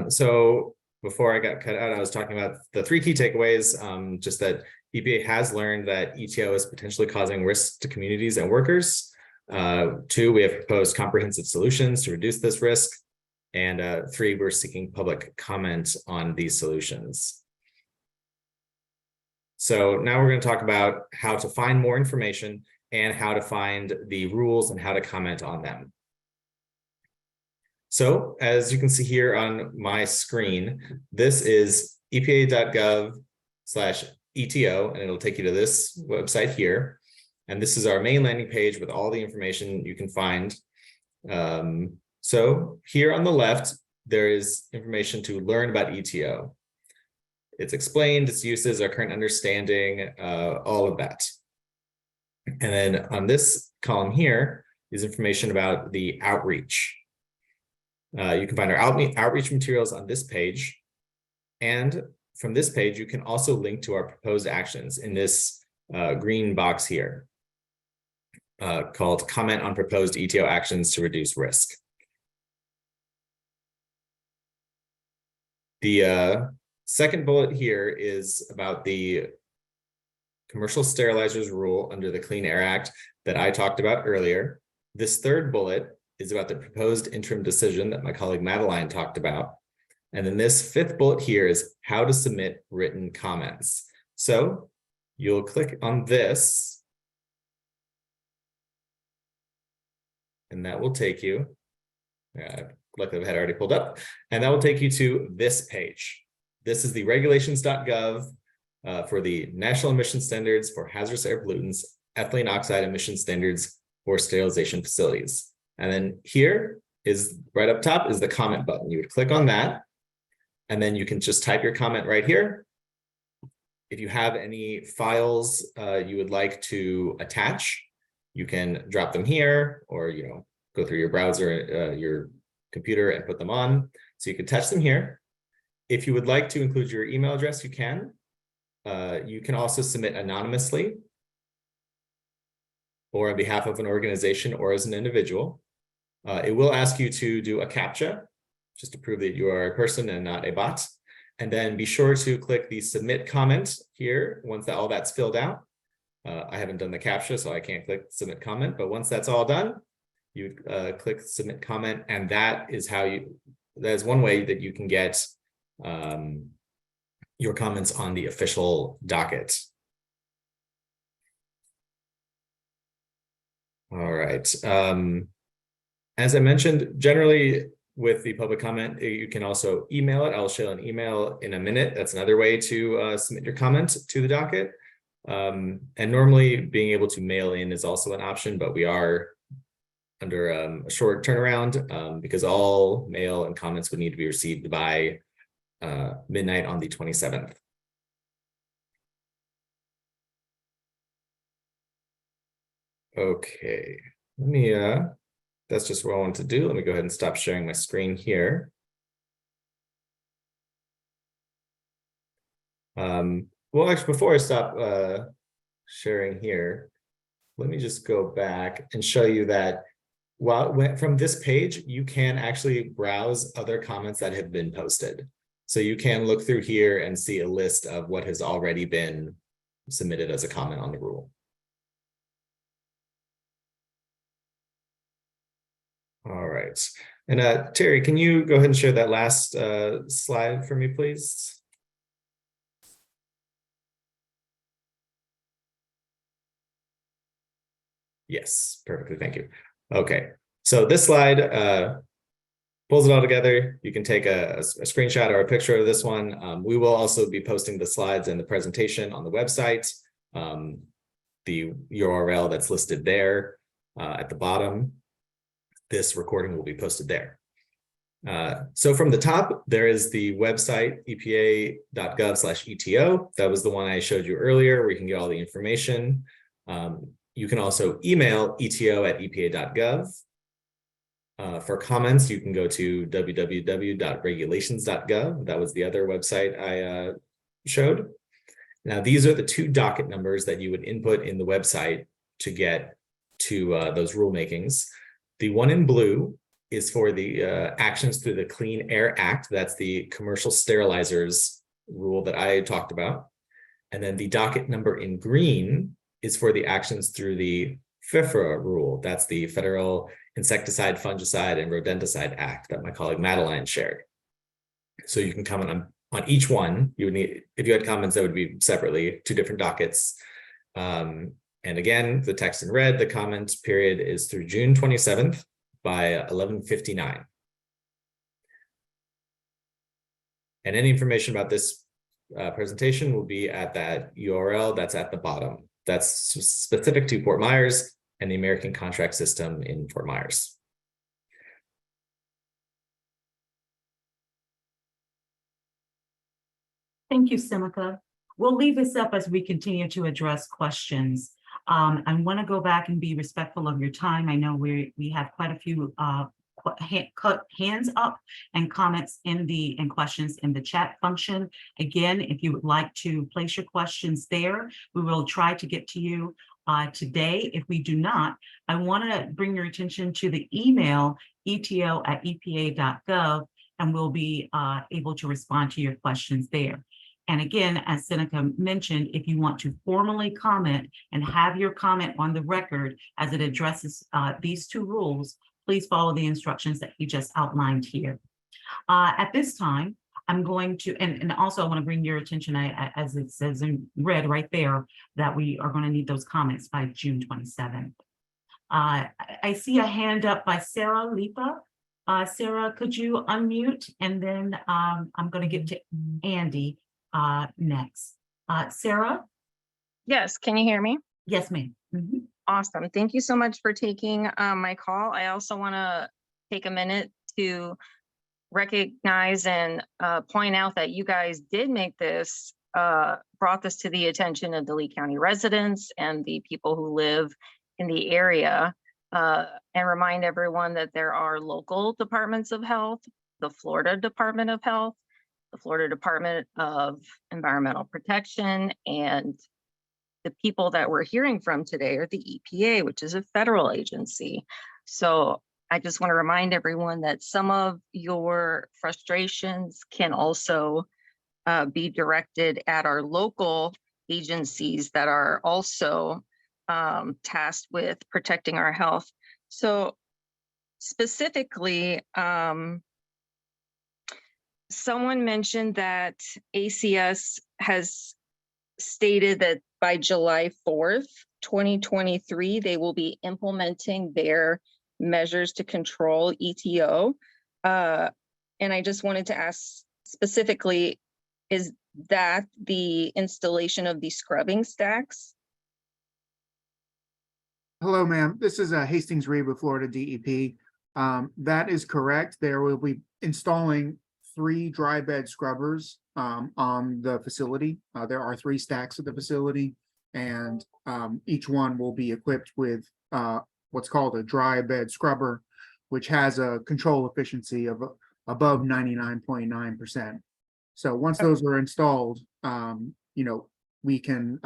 S1: So before I got cut out, I was talking about the 3 key takeaways, just that EPA has learned that ETO is potentially causing risks to communities and workers. 2, we have proposed comprehensive solutions to reduce this risk. And 3, we're seeking public comment on these solutions. So now we're going to talk about how to find more information and how to find the rules and how to comment on them. So as you can see here on my screen, this is epa.gov/ETO, and it'll take you to this website here. And this is our main landing page with all the information you can find. So here on the left, there is information to learn about ETO. It's explained, its uses, our current understanding, all of that. And then on this column here is information about the outreach. You can find our outreach materials on this page. And from this page, you can also link to our proposed actions in this green box here called Comment on Proposed ETO Actions to Reduce Risk. The second bullet here is about the commercial sterilizers rule under the Clean Air Act that I talked about earlier. This third bullet is about the proposed interim decision that my colleague Madeline talked about. And then this 5th bullet here is how to submit written comments. So you'll click on this, and that will take you, luckily I've had already pulled up, and that will take you to this page. This is the regulations.gov for the National Emission Standards for Hazardous Air Pollutants, Ethylene Oxide Emission Standards for Sterilization Facilities. And then here is, right up top, is the comment button. You would click on that, and then you can just type your comment right here. If you have any files you would like to attach, you can drop them here, or go through your browser, your computer, and put them on. So you can attach them here. If you would like to include your email address, you can. You can also submit anonymously. or on behalf of an organization or as an individual. It will ask you to do a CAPTCHA, just to prove that you are a person and not a bot. And then be sure to click the submit comment here once all that's filled out. I haven't done the CAPTCHA, so I can't click submit comment, but once that's all done, you click submit comment, and that is one way that you can get your comments on the official docket. All right. As I mentioned, generally with the public comment, you can also email it. I'll show an email in a minute. That's another way to submit your comment to the docket. And normally being able to mail in is also an option, but we are under a short turnaround because all mail and comments would need to be received by midnight on the 27th. Okay, let me, that's just what I want to do. Let me go ahead and stop sharing my screen here. Well, actually, before I stop sharing here, let me just go back and show you that from this page, you can actually browse other comments that have been posted. So you can look through here and see a list of what has already been submitted as a comment on the rule. All right. And Terry, can you go ahead and share that last slide for me, please? Yes, perfectly. Thank you. Okay, so this slide pulls it all together. You can take a screenshot or a picture of this one. We will also be posting the slides and the presentation on the website. The URL that's listed there at the bottom. This recording will be posted there. So from the top, there is the website, epa.gov/ETO. That was the one I showed you earlier, where you can get all the information. You can also email eto@epa.gov. For comments, you can go to www.regulations.gov. That was the other website I showed. Now, these are the two docket numbers that you would input in the website to get to those rulemakings. The one in blue is for the actions through the Clean Air Act. That's the commercial sterilizers rule that I talked about. And then the docket number in green is for the actions through the FIFRA rule. That's the Federal Insecticide, Fungicide, and Rodenticide Act that my colleague Madeline shared. So you can comment on each one. You would need, if you had comments, that would be separately, two different dockets. And again, the text in red, the comment period is through June 27th by 11:59. And any information about this presentation will be at that URL that's at the bottom. That's specific to Fort Myers and the American contract system in Fort Myers.
S2: Thank you, Simika. We'll leave this up as we continue to address questions. I want to go back and be respectful of your time. I know we have quite a few hands up and comments and questions in the chat function. Again, if you would like to place your questions there, we will try to get to you today. If we do not, I want to bring your attention to the email eto@epa.gov, and we'll be able to respond to your questions there. And again, as Seneca mentioned, if you want to formally comment and have your comment on the record as it addresses these two rules, please follow the instructions that he just outlined here. At this time, I'm going to, and also I want to bring your attention, as it says in red right there, that we are going to need those comments by June 27th. I see a hand up by Sarah Lipa. Sarah, could you unmute? And then I'm going to get to Andy next. Sarah?
S14: Yes, can you hear me?
S2: Yes, ma'am. Mm-hmm.
S14: Awesome. Thank you so much for taking my call. I also want to take a minute to recognize and point out that you guys did make this, brought this to the attention of the Lee County residents and the people who live in the area, and remind everyone that there are local departments of health, the Florida Department of Health, the Florida Department of Environmental Protection, and the people that we're hearing from today are the EPA, which is a federal agency. So I just want to remind everyone that some of your frustrations can also be directed at our local agencies that are also tasked with protecting our health. So specifically, someone mentioned that ACS has stated that by July 4th, 2023, they will be implementing their measures to control ETO. And I just wanted to ask specifically, is that the installation of the scrubbing stacks?
S3: Hello, ma'am. This is Hastings Reed with Florida DEP. That is correct. There will be installing 3 dry bed scrubbers on the facility. There are 3 stacks at the facility, and each one will be equipped with what's called a dry bed scrubber, which has a control efficiency of above 99.9%. So once those are installed, we can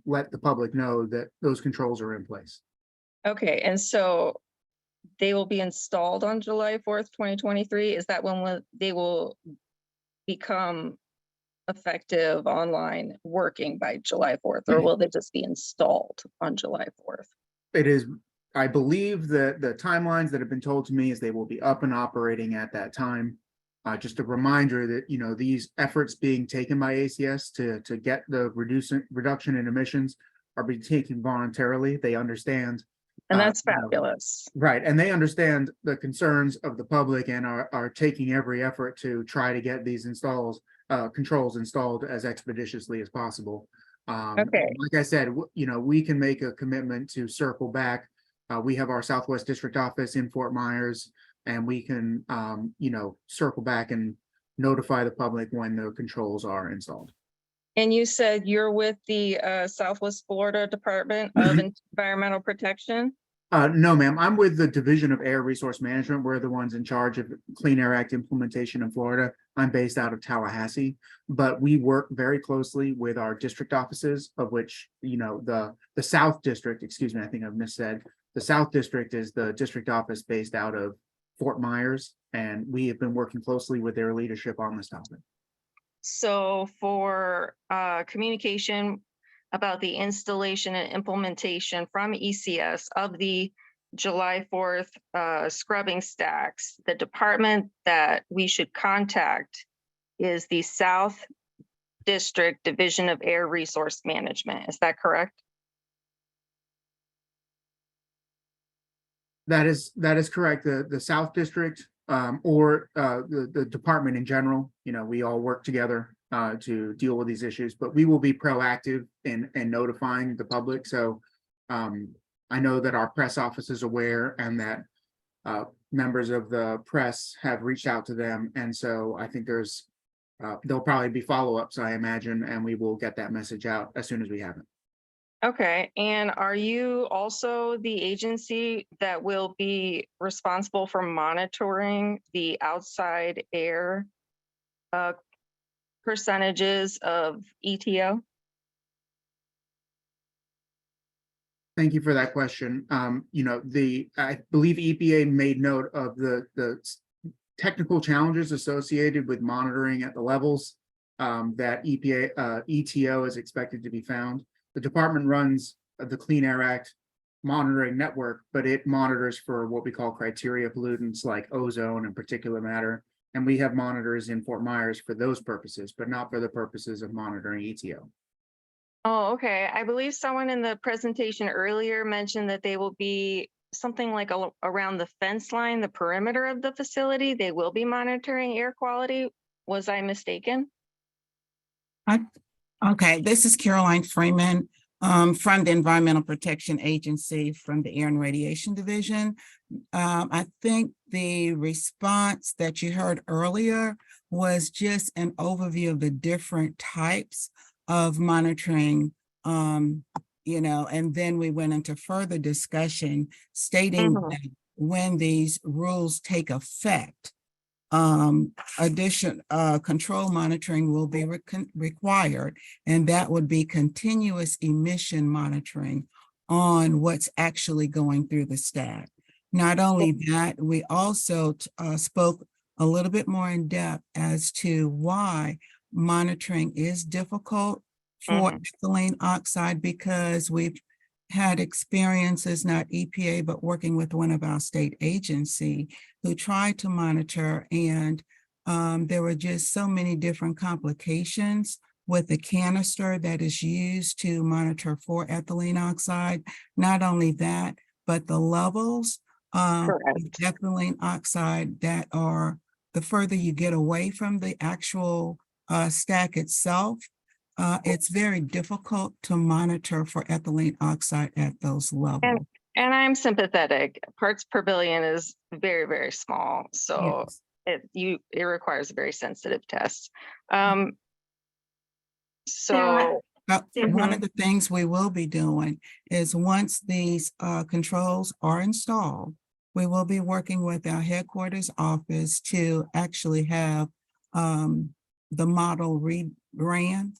S3: let the public know that those controls are in place.
S14: Okay, and so they will be installed on July 4th, 2023. Is that when they will become effective online working by July 4th, or will they just be installed on July 4th?
S3: It is, I believe that the timelines that have been told to me is they will be up and operating at that time. Just a reminder that, these efforts being taken by ACS to get the reduction in emissions are being taken voluntarily. They understand.
S14: And that's fabulous.
S3: Right. And they understand the concerns of the public and are taking every effort to try to get these controls installed as expeditiously as possible.
S14: Okay.
S3: Like I said, we can make a commitment to circle back. We have our Southwest District office in Fort Myers, and we can, circle back and notify the public when the controls are installed.
S14: And you said you're with the Southwest Florida Department of Environmental Protection?
S3: No, ma'am. I'm with the Division of Air Resource Management. We're the ones in charge of Clean Air Act implementation in Florida. I'm based out of Tallahassee, but we work very closely with our district offices, of which, the South District, excuse me, I think I've missaid. The South District is the district office based out of Fort Myers, and we have been working closely with their leadership on this topic.
S14: So for communication about the installation and implementation from ECS of the July 4th scrubbing stacks, the department that we should contact is the South District Division of Air Resource Management. Is that correct?
S3: That is correct. The South District or the department in general, we all work together to deal with these issues, but we will be proactive in notifying the public. So I know that our press office is aware, and that members of the press have reached out to them. And so I think there'll probably be follow-ups, I imagine, and we will get that message out as soon as we have it.
S14: Okay, and are you also the agency that will be responsible for monitoring the outside air percentages of ETO?
S3: Thank you for that question. I believe EPA made note of the technical challenges associated with monitoring at the levels that ETO is expected to be found. The department runs the Clean Air Act monitoring network, but it monitors for what we call criteria pollutants like ozone and particulate matter. And we have monitors in Fort Myers for those purposes, but not for the purposes of monitoring ETO.
S14: Oh, okay. I believe someone in the presentation earlier mentioned that they will be something like around the fence line, the perimeter of the facility. They will be monitoring air quality. Was I mistaken?
S5: Okay, this is Caroline Freeman from the Environmental Protection Agency from the Air and Radiation Division. I think the response that you heard earlier was just an overview of the different types of monitoring, and then we went into further discussion stating that when these rules take effect, control monitoring will be required, and that would be continuous emission monitoring on what's actually going through the stack. Not only that, we also spoke a little bit more in depth as to why monitoring is difficult for ethylene oxide, because we've had experiences, not EPA, but working with one of our state agency who tried to monitor, and there were just so many different complications with the canister that is used to monitor for ethylene oxide. Not only that, but the levels of ethylene oxide that are, the further you get away from the actual stack itself, it's very difficult to monitor for ethylene oxide at those levels.
S14: And I'm sympathetic. Parts per billion is very, very small. So
S5: Yes.
S14: it requires a very sensitive test.
S2: Sarah,
S5: One of the things we will be doing is once these controls are installed, we will be working with our headquarters office to actually have the model ran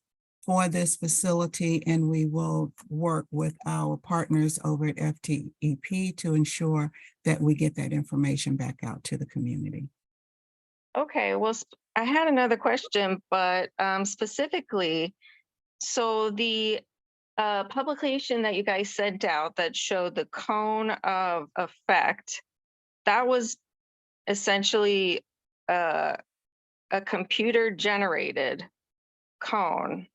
S5: for this facility, and we will work with our partners over at FTEP to ensure that we get that information back out to the community.
S14: Okay, well, I had another question, but specifically, so the publication that you guys sent out that showed the cone of effect, that was essentially a computer generated cone,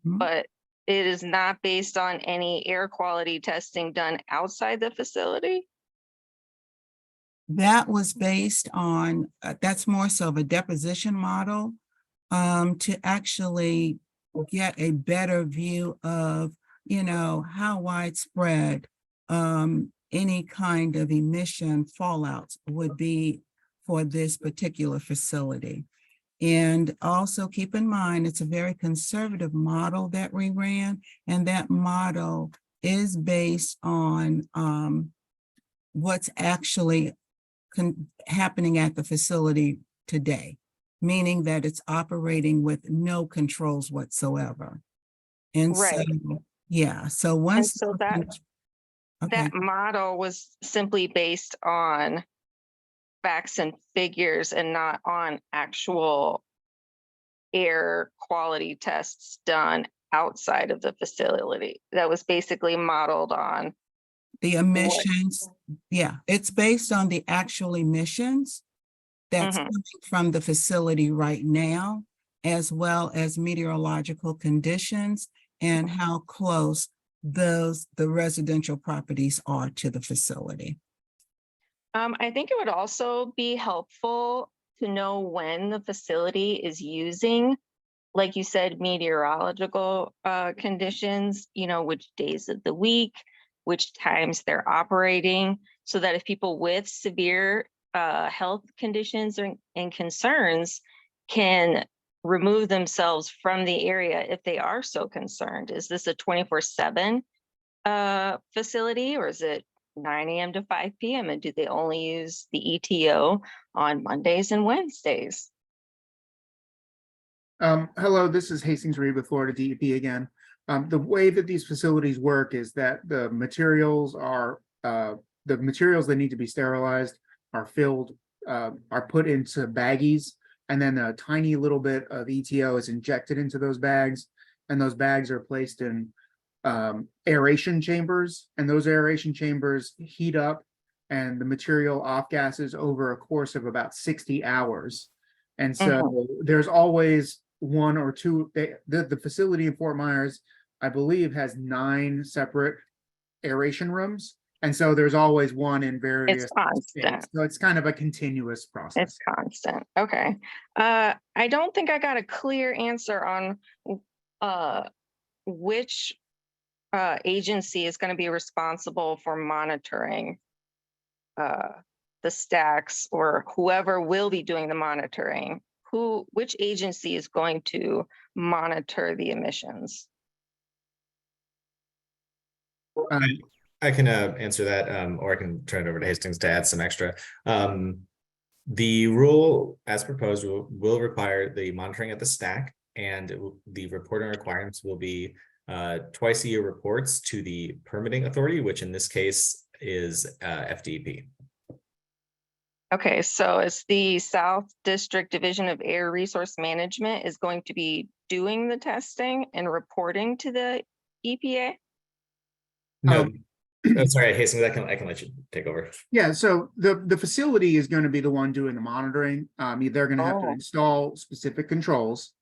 S14: but it is not based on any air quality testing done outside the facility?
S5: That was based on, that's more so of a deposition model to actually get a better view of, how widespread any kind of emission fallouts would be for this particular facility. And also keep in mind, it's a very conservative model that we ran, and that model is based on what's actually happening at the facility today, meaning that it's operating with no controls whatsoever. And
S14: Right.
S5: so, yeah, so once
S14: that model was simply based on facts and figures and not on actual air quality tests done outside of the facility. That was basically modeled on
S5: the emissions. Yeah, it's based on the actual emissions that's coming from the facility right now, as well as meteorological conditions and how close the residential properties are to the facility.
S14: I think it would also be helpful to know when the facility is using, like you said, meteorological conditions, which days of the week, which times they're operating, so that if people with severe health conditions and concerns can remove themselves from the area if they are so concerned. Is this a 24/7 facility, or is it 9 a.m. to 5 p.m.? And do they only use the ETO on Mondays and Wednesdays?
S3: Hello, this is Hastings Reed with Florida DEP again. The way that these facilities work is that the materials that need to be sterilized are filled, are put into baggies, and then a tiny little bit of ETO is injected into those bags, and those bags are placed in aeration chambers, and those aeration chambers heat up, and the material off gases over a course of about 60 hours. And so there's always one or two, the facility in Fort Myers, I believe, has 9 separate aeration rooms. And so there's always one in various states. So it's kind of a continuous process.
S14: It's constant. Okay. I don't think I got a clear answer on which agency is going to be responsible for monitoring the stacks, or whoever will be doing the monitoring. Which agency is going to monitor the emissions?
S1: I can answer that, or I can turn it over to Hastings to add some extra. The rule as proposed will require the monitoring at the stack, and the reporting requirements will be twice a year reports to the permitting authority, which in this case is FDP.
S14: Okay, so it's the South District Division of Air Resource Management is going to be doing the testing and reporting to the EPA?
S1: No, oh, sorry, Hastings, I can let you take over.
S3: Yeah, so the facility is going to be the one doing the monitoring. They're going to have to install specific controls,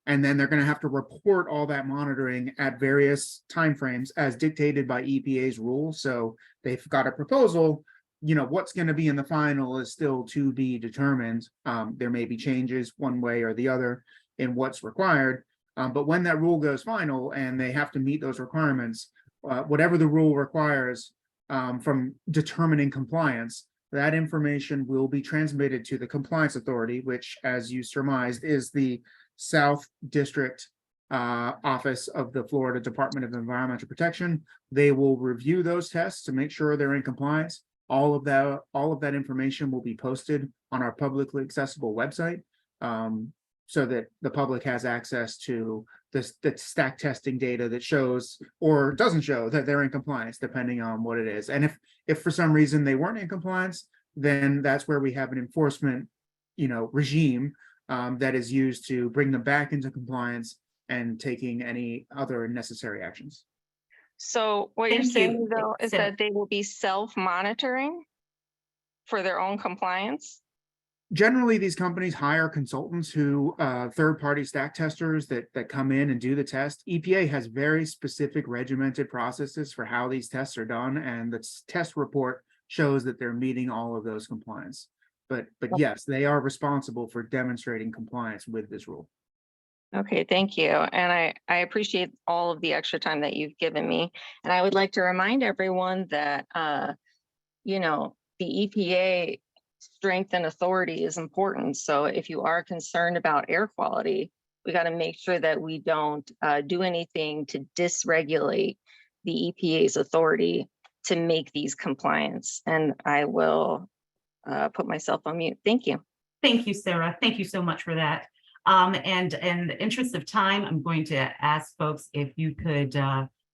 S3: and then they're going to have to report all that monitoring at various timeframes as dictated by EPA's rules. So they've got a proposal. What's going to be in the final is still to be determined. There may be changes one way or the other in what's required. But when that rule goes final and they have to meet those requirements, whatever the rule requires from determining compliance, that information will be transmitted to the compliance authority, which, as you surmised, is the South District Office of the Florida Department of Environmental Protection. They will review those tests to make sure they're in compliance. All of that information will be posted on our publicly accessible website, so that the public has access to the stack testing data that shows or doesn't show that they're in compliance, depending on what it is. And if for some reason they weren't in compliance, then that's where we have an enforcement, regime that is used to bring them back into compliance and taking any other necessary actions.
S14: So what you're
S2: Thank
S14: saying
S2: you.
S14: though is
S2: So-
S14: that they will be self-monitoring for their own compliance?
S3: Generally, these companies hire consultants who third-party stack testers that come in and do the test. EPA has very specific regimented processes for how these tests are done, and the test report shows that they're meeting all of those compliance. But yes, they are responsible for demonstrating compliance with this rule.
S14: Okay, thank you. And I appreciate all of the extra time that you've given me. And I would like to remind everyone that, the EPA strength and authority is important. So if you are concerned about air quality, we got to make sure that we don't do anything to dysregulate the EPA's authority to make these compliance. And I will put myself on mute. Thank you.
S2: Thank you, Sarah. Thank you so much for that. And in the interest of time, I'm going to ask folks if you could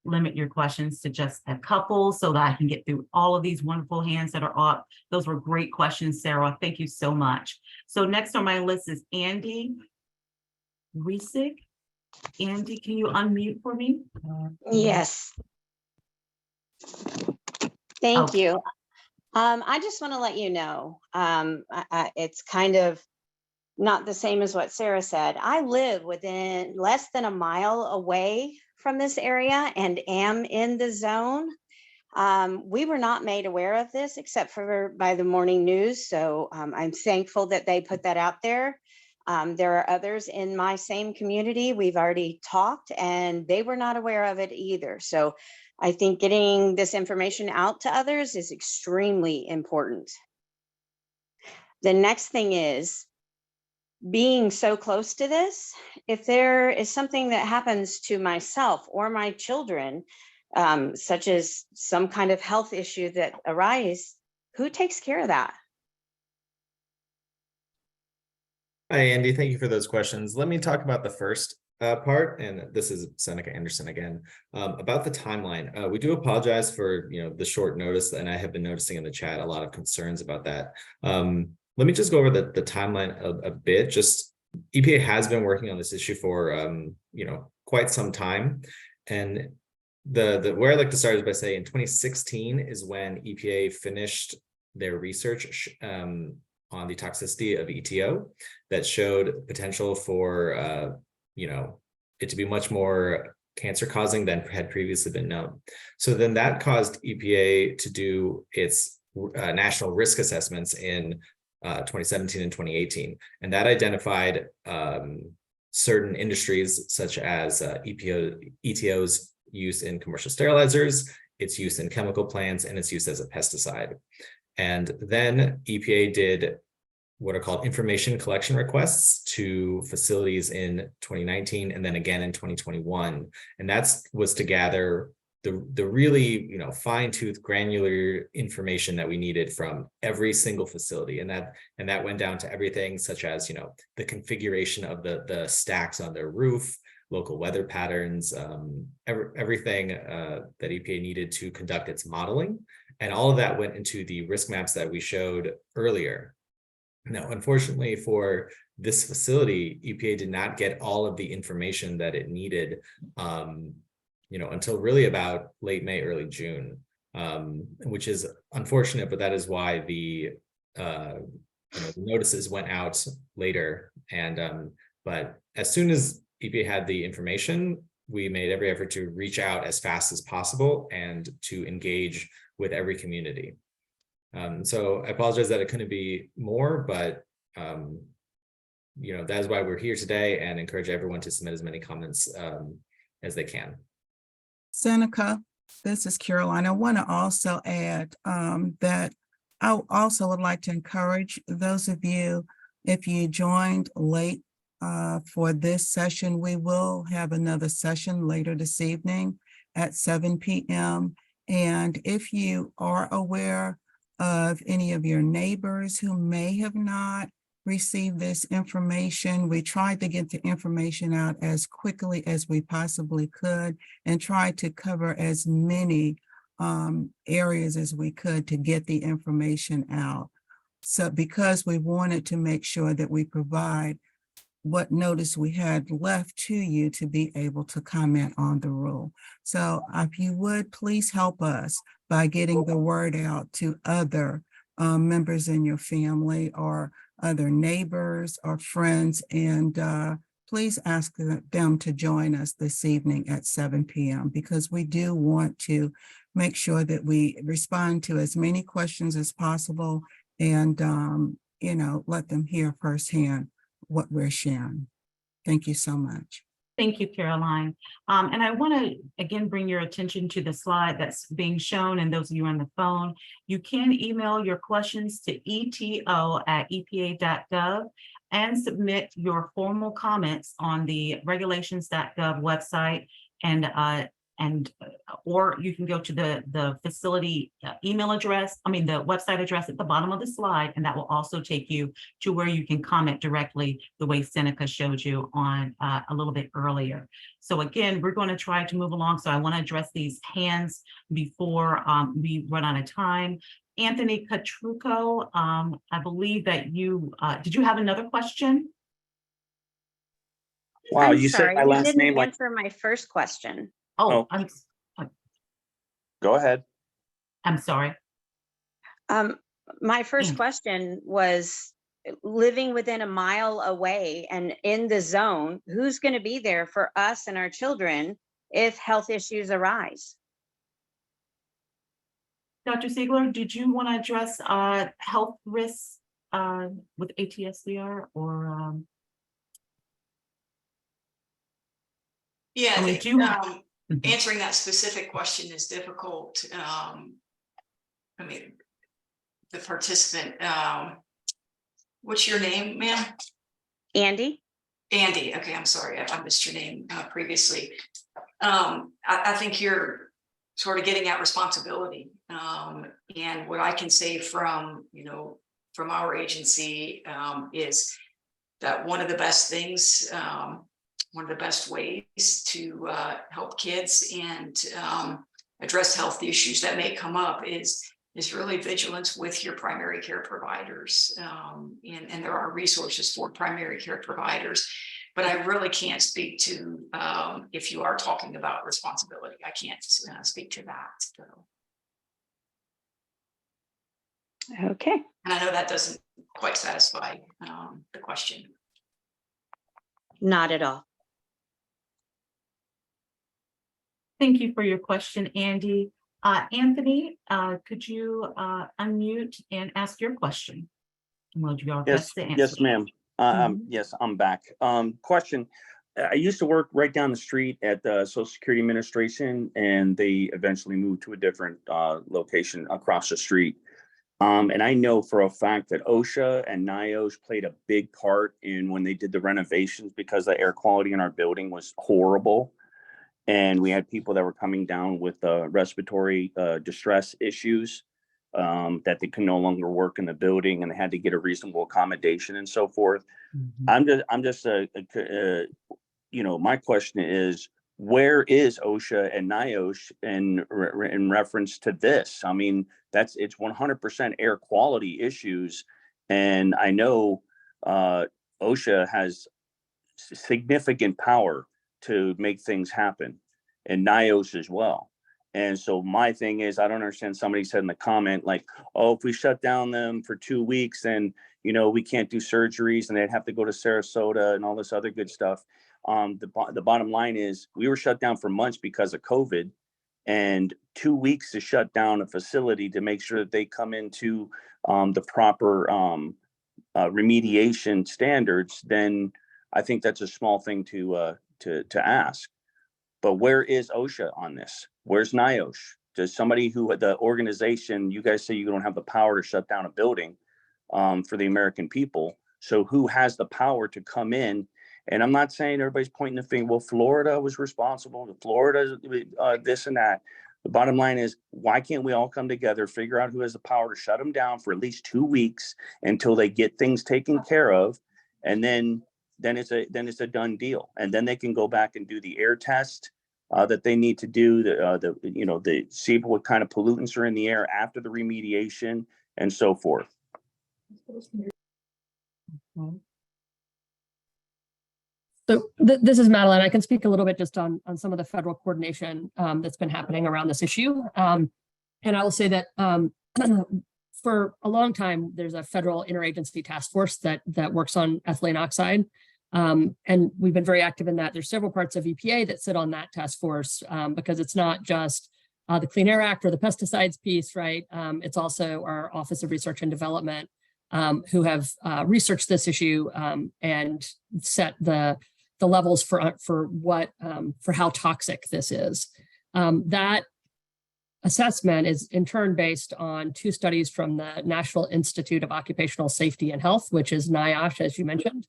S2: limit your questions to just a couple so that I can get through all of these wonderful hands that are up. Those were great questions, Sarah. Thank you so much. So next on my list is Andy Riesig. Andy, can you unmute for me?
S15: Yes. Thank
S2: Okay.
S15: you. I just want to let you know, it's kind of not the same as what Sarah said. I live within less than a mile away from this area and am in the zone. We were not made aware of this except for by the morning news. So I'm thankful that they put that out there. There are others in my same community. We've already talked and they were not aware of it either. So I think getting this information out to others is extremely important. The next thing is being so close to this. If there is something that happens to myself or my children, such as some kind of health issue that arise, who takes care of that?
S1: Hi, Andy. Thank you for those questions. Let me talk about the first part, and this is Seneca Anderson again, about the timeline. We do apologize for the short notice, and I have been noticing in the chat a lot of concerns about that. Let me just go over the timeline a bit. Just EPA has been working on this issue for quite some time, and where I'd like to start is by saying in 2016 is when EPA finished their research on the toxicity of EtO that showed potential for it to be much more cancer causing than had previously been known. So then that caused EPA to do its national risk assessments in 2017 and 2018, and that identified certain industries such as EtO's use in commercial sterilizers, its use in chemical plants, and its use as a pesticide. And then EPA did what are called information collection requests to facilities in 2019 and then again in 2021. And that was to gather the really, fine tooth granular information that we needed from every single facility. And that went down to everything such as, the configuration of the stacks on their roof, local weather patterns, everything that EPA needed to conduct its modeling. And all of that went into the risk maps that we showed earlier. Now, unfortunately for this facility, EPA did not get all of the information that it needed, until really about late May, early June, which is unfortunate, but that is why the notices went out later. And but as soon as EPA had the information, we made every effort to reach out as fast as possible and to engage with every community. So I apologize that it couldn't be more, but that is why we're here today, and encourage everyone to submit as many comments as they can.
S5: Seneca, this is Caroline. I want to also add that I also would like to encourage those of you, if you joined late for this session, we will have another session later this evening at 7 p.m. And if you are aware of any of your neighbors who may have not received this information, we tried to get the information out as quickly as we possibly could and tried to cover as many areas as we could to get the information out. So because we wanted to make sure that we provide what notice we had left to you to be able to comment on the rule. So if you would, please help us by getting the word out to other members in your family or other neighbors or friends, and please ask them to join us this evening at 7 p.m. because we do want to make sure that we respond to as many questions as possible and let them hear firsthand what we're sharing. Thank you so much.
S2: Thank you, Caroline. And I want to again bring your attention to the slide that's being shown, and those of you on the phone, you can email your questions to ETO@EPA.gov and submit your formal comments on the regulations.gov website, or you can go to the facility email address, the website address at the bottom of the slide, and that will also take you to where you can comment directly the way Seneca showed you on a little bit earlier. So again, we're going to try to move along. So I want to address these hands before we run out of time. Anthony Catruco, I believe that you, did you have another question?
S10: Wow,
S15: I'm
S10: you
S15: sorry,
S10: said my
S15: you
S10: last
S15: didn't
S10: name like,
S15: answer my first question.
S2: Oh,
S10: go ahead.
S2: I'm sorry.
S15: My first question was, living within a mile away and in the zone, who's going to be there for us and our children if health issues arise?
S2: Dr. Siegler, did you want to address health risks with ATSDR or?
S6: Yeah, I think
S2: Mhm.
S6: answering that specific question is difficult. The participant, what's your name, ma'am?
S15: Andy?
S6: Andy, okay, I'm sorry, I missed your name previously. I think you're sort of getting at responsibility. And what I can say from our agency is that one of the best things, one of the best ways to help kids and address health issues that may come up is really vigilance with your primary care providers. And there are resources for primary care providers, but I really can't speak to if you are talking about responsibility. I can't speak to that. So.
S15: Okay.
S6: And I know that doesn't quite satisfy the question.
S15: Not at all.
S2: Thank you for your question, Andy. Anthony, could you unmute and ask your question? We'll do our best to answer.
S10: Yes, ma'am. Yes, I'm back. Question. I used to work right down the street at the Social Security Administration, and they eventually moved to a different location across the street. And I know for a fact that OSHA and NIOSH played a big part in when they did the renovations because the air quality in our building was horrible. And we had people that were coming down with respiratory distress issues, that they can no longer work in the building and they had to get a reasonable accommodation and so forth. I'm just my question is, where is OSHA and NIOSH in reference to this? I mean, it's 100% air quality issues. And I know OSHA has significant power to make things happen, and NIOSH as well. And so my thing is, I don't understand, somebody said in the comment, like, oh, if we shut down them for 2 weeks, then, we can't do surgeries and they'd have to go to Sarasota and all this other good stuff. The bottom line is we were shut down for months because of COVID, and 2 weeks to shut down a facility to make sure that they come into the proper remediation standards, then I think that's a small thing to ask. But where is OSHA on this? Where's NIOSH? Does somebody the organization, you guys say you don't have the power to shut down a building for the American people. So who has the power to come in? And I'm not saying everybody's pointing the finger, well, Florida was responsible, Florida, this and that. The bottom line is, why can't we all come together, figure out who has the power to shut them down for at least 2 weeks until they get things taken care of, and then it's a done deal, and then they can go back and do the air test that they need to do, the see what kind of pollutants are in the air after the remediation and so forth.
S4: So this is Madeline. I can speak a little bit just on some of the federal coordination that's been happening around this issue. And I will say that for a long time, there's a federal interagency task force that works on ethylene oxide. And we've been very active in that. There's several parts of EPA that sit on that task force because it's not just the Clean Air Act or the pesticides piece, right? It's also our Office of Research and Development who have researched this issue and set the levels for how toxic this is. That assessment is in turn based on 2 studies from the National Institute of Occupational Safety and Health, which is NIOSH, as you mentioned.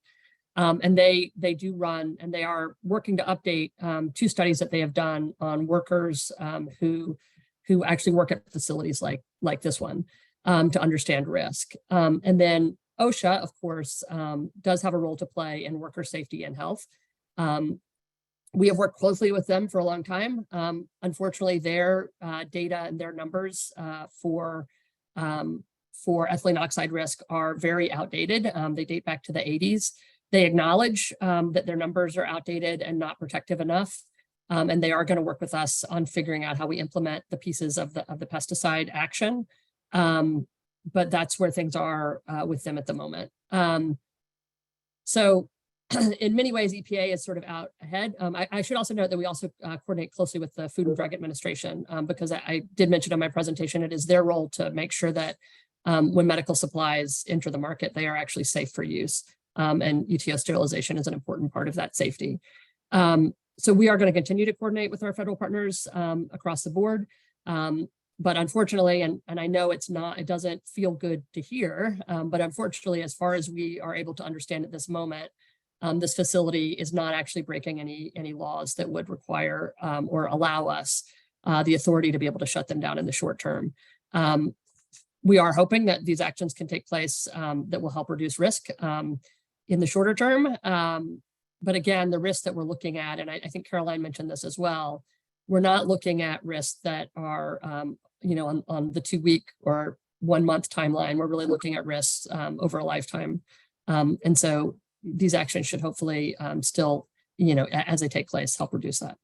S4: And they do run, and they are working to update 2 studies that they have done on workers who actually work at facilities like this one to understand risk. And then OSHA, of course, does have a role to play in worker safety and health. We have worked closely with them for a long time. Unfortunately, their data and their numbers for ethylene oxide risk are very outdated. They date back to the 80s. They acknowledge that their numbers are outdated and not protective enough. And they are going to work with us on figuring out how we implement the pieces of the pesticide action. But that's where things are with them at the moment. So in many ways, EPA is sort of out ahead. I should also note that we also coordinate closely with the Food and Drug Administration because I did mention in my presentation, it is their role to make sure that when medical supplies enter the market, they are actually safe for use. And EtO sterilization is an important part of that safety. So we are going to continue to coordinate with our federal partners across the board. But unfortunately, and I know it doesn't feel good to hear, but unfortunately, as far as we are able to understand at this moment, this facility is not actually breaking any laws that would require or allow us the authority to be able to shut them down in the short term. We are hoping that these actions can take place that will help reduce risk in the shorter term. But again, the risks that we're looking at, and I think Caroline mentioned this as well, we're not looking at risks that are on the 2-week or 1-month timeline. We're really looking at risks over a lifetime. And so these actions should hopefully still, as they take place, help reduce that.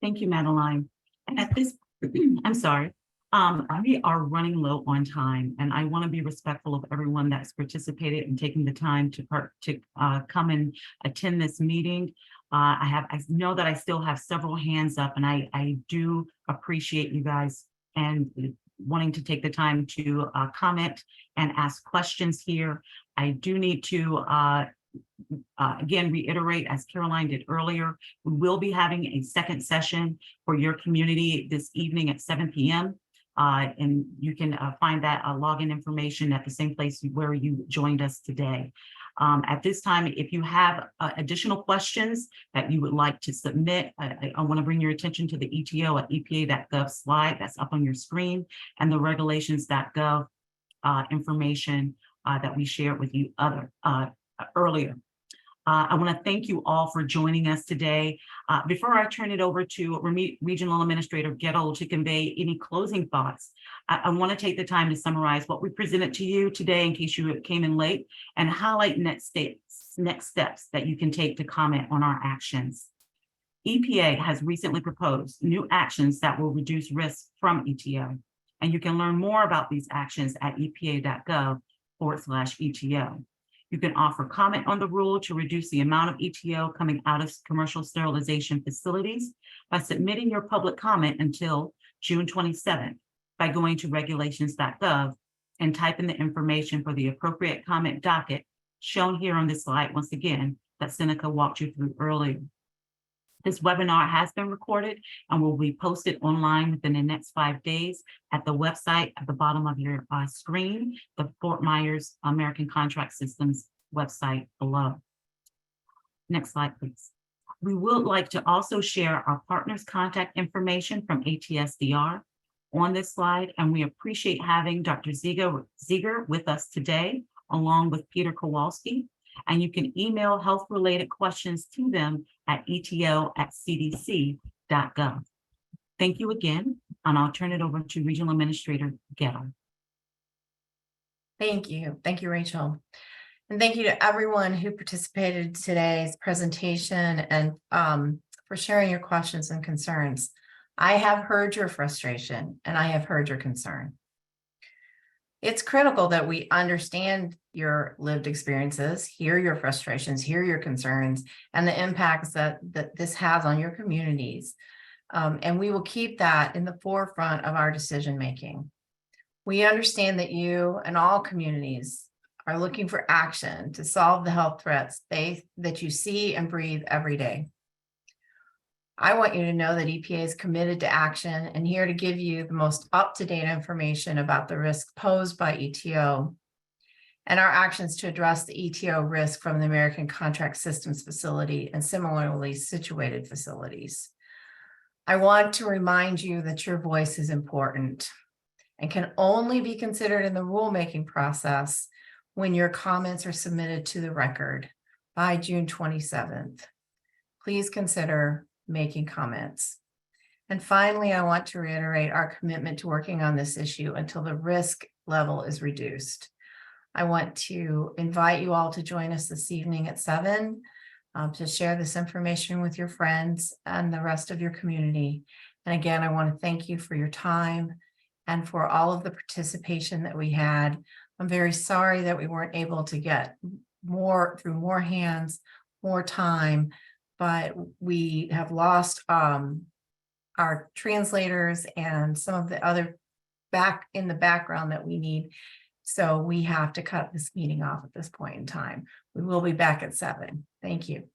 S2: Thank you, Madeline. And at this, I'm sorry, we are running low on time, and I want to be respectful of everyone that's participated and taking the time to come and attend this meeting. I know that I still have several hands up, and I do appreciate you guys and wanting to take the time to comment and ask questions here. I do need to again reiterate, as Caroline did earlier, we will be having a second session for your community this evening at 7 p.m. And you can find that login information at the same place where you joined us today. At this time, if you have additional questions that you would like to submit, I want to bring your attention to the ETO at EPA.gov slide that's up on your screen, and the regulations.gov information that we shared with you earlier. I want to thank you all for joining us today. Before I turn it over to Regional Administrator EtO to convey any closing thoughts, I want to take the time to summarize what we presented to you today in case you came in late, and highlight next steps that you can take to comment on our actions. EPA has recently proposed new actions that will reduce risk from ETO, and you can learn more about these actions at epa.gov/ETO. You can offer comment on the rule to reduce the amount of ETO coming out of commercial sterilization facilities by submitting your public comment until June 27th by going to regulations.gov and type in the information for the appropriate comment docket shown here on this slide once again that Seneca walked you through earlier. This webinar has been recorded and will be posted online within the next 5 days at the website at the bottom of your screen, the Fort Myers American Contract Systems website below. Next slide, please. We would like to also share our partners' contact information from ATSDR on this slide, and we appreciate having Dr. Ziegler with us today, along with Peter Kowalski. And you can email health-related questions to them at eto@cdc.gov. Thank you again, and I'll turn it over to Regional Administrator EtO.
S16: Thank you. Thank you, Rachel. And thank you to everyone who participated in today's presentation and for sharing your questions and concerns. I have heard your frustration and I have heard your concern. It's critical that we understand your lived experiences, hear your frustrations, hear your concerns, and the impacts that this has on your communities. And we will keep that in the forefront of our decision-making. We understand that you and all communities are looking for action to solve the health threats that you see and breathe every day. I want you to know that EPA is committed to action and here to give you the most up-to-date information about the risks posed by ETO and our actions to address the ETO risk from the American Contract Systems facility and similarly situated facilities. I want to remind you that your voice is important and can only be considered in the rulemaking process when your comments are submitted to the record by June 27th. Please consider making comments. And finally, I want to reiterate our commitment to working on this issue until the risk level is reduced. I want to invite you all to join us this evening at 7 to share this information with your friends and the rest of your community. And again, I want to thank you for your time and for all of the participation that we had. I'm very sorry that we weren't able to get through more hands, more time, but we have lost our translators and some of the other in the background that we need. So we have to cut this meeting off at this point in time. We will be back at 7. Thank you.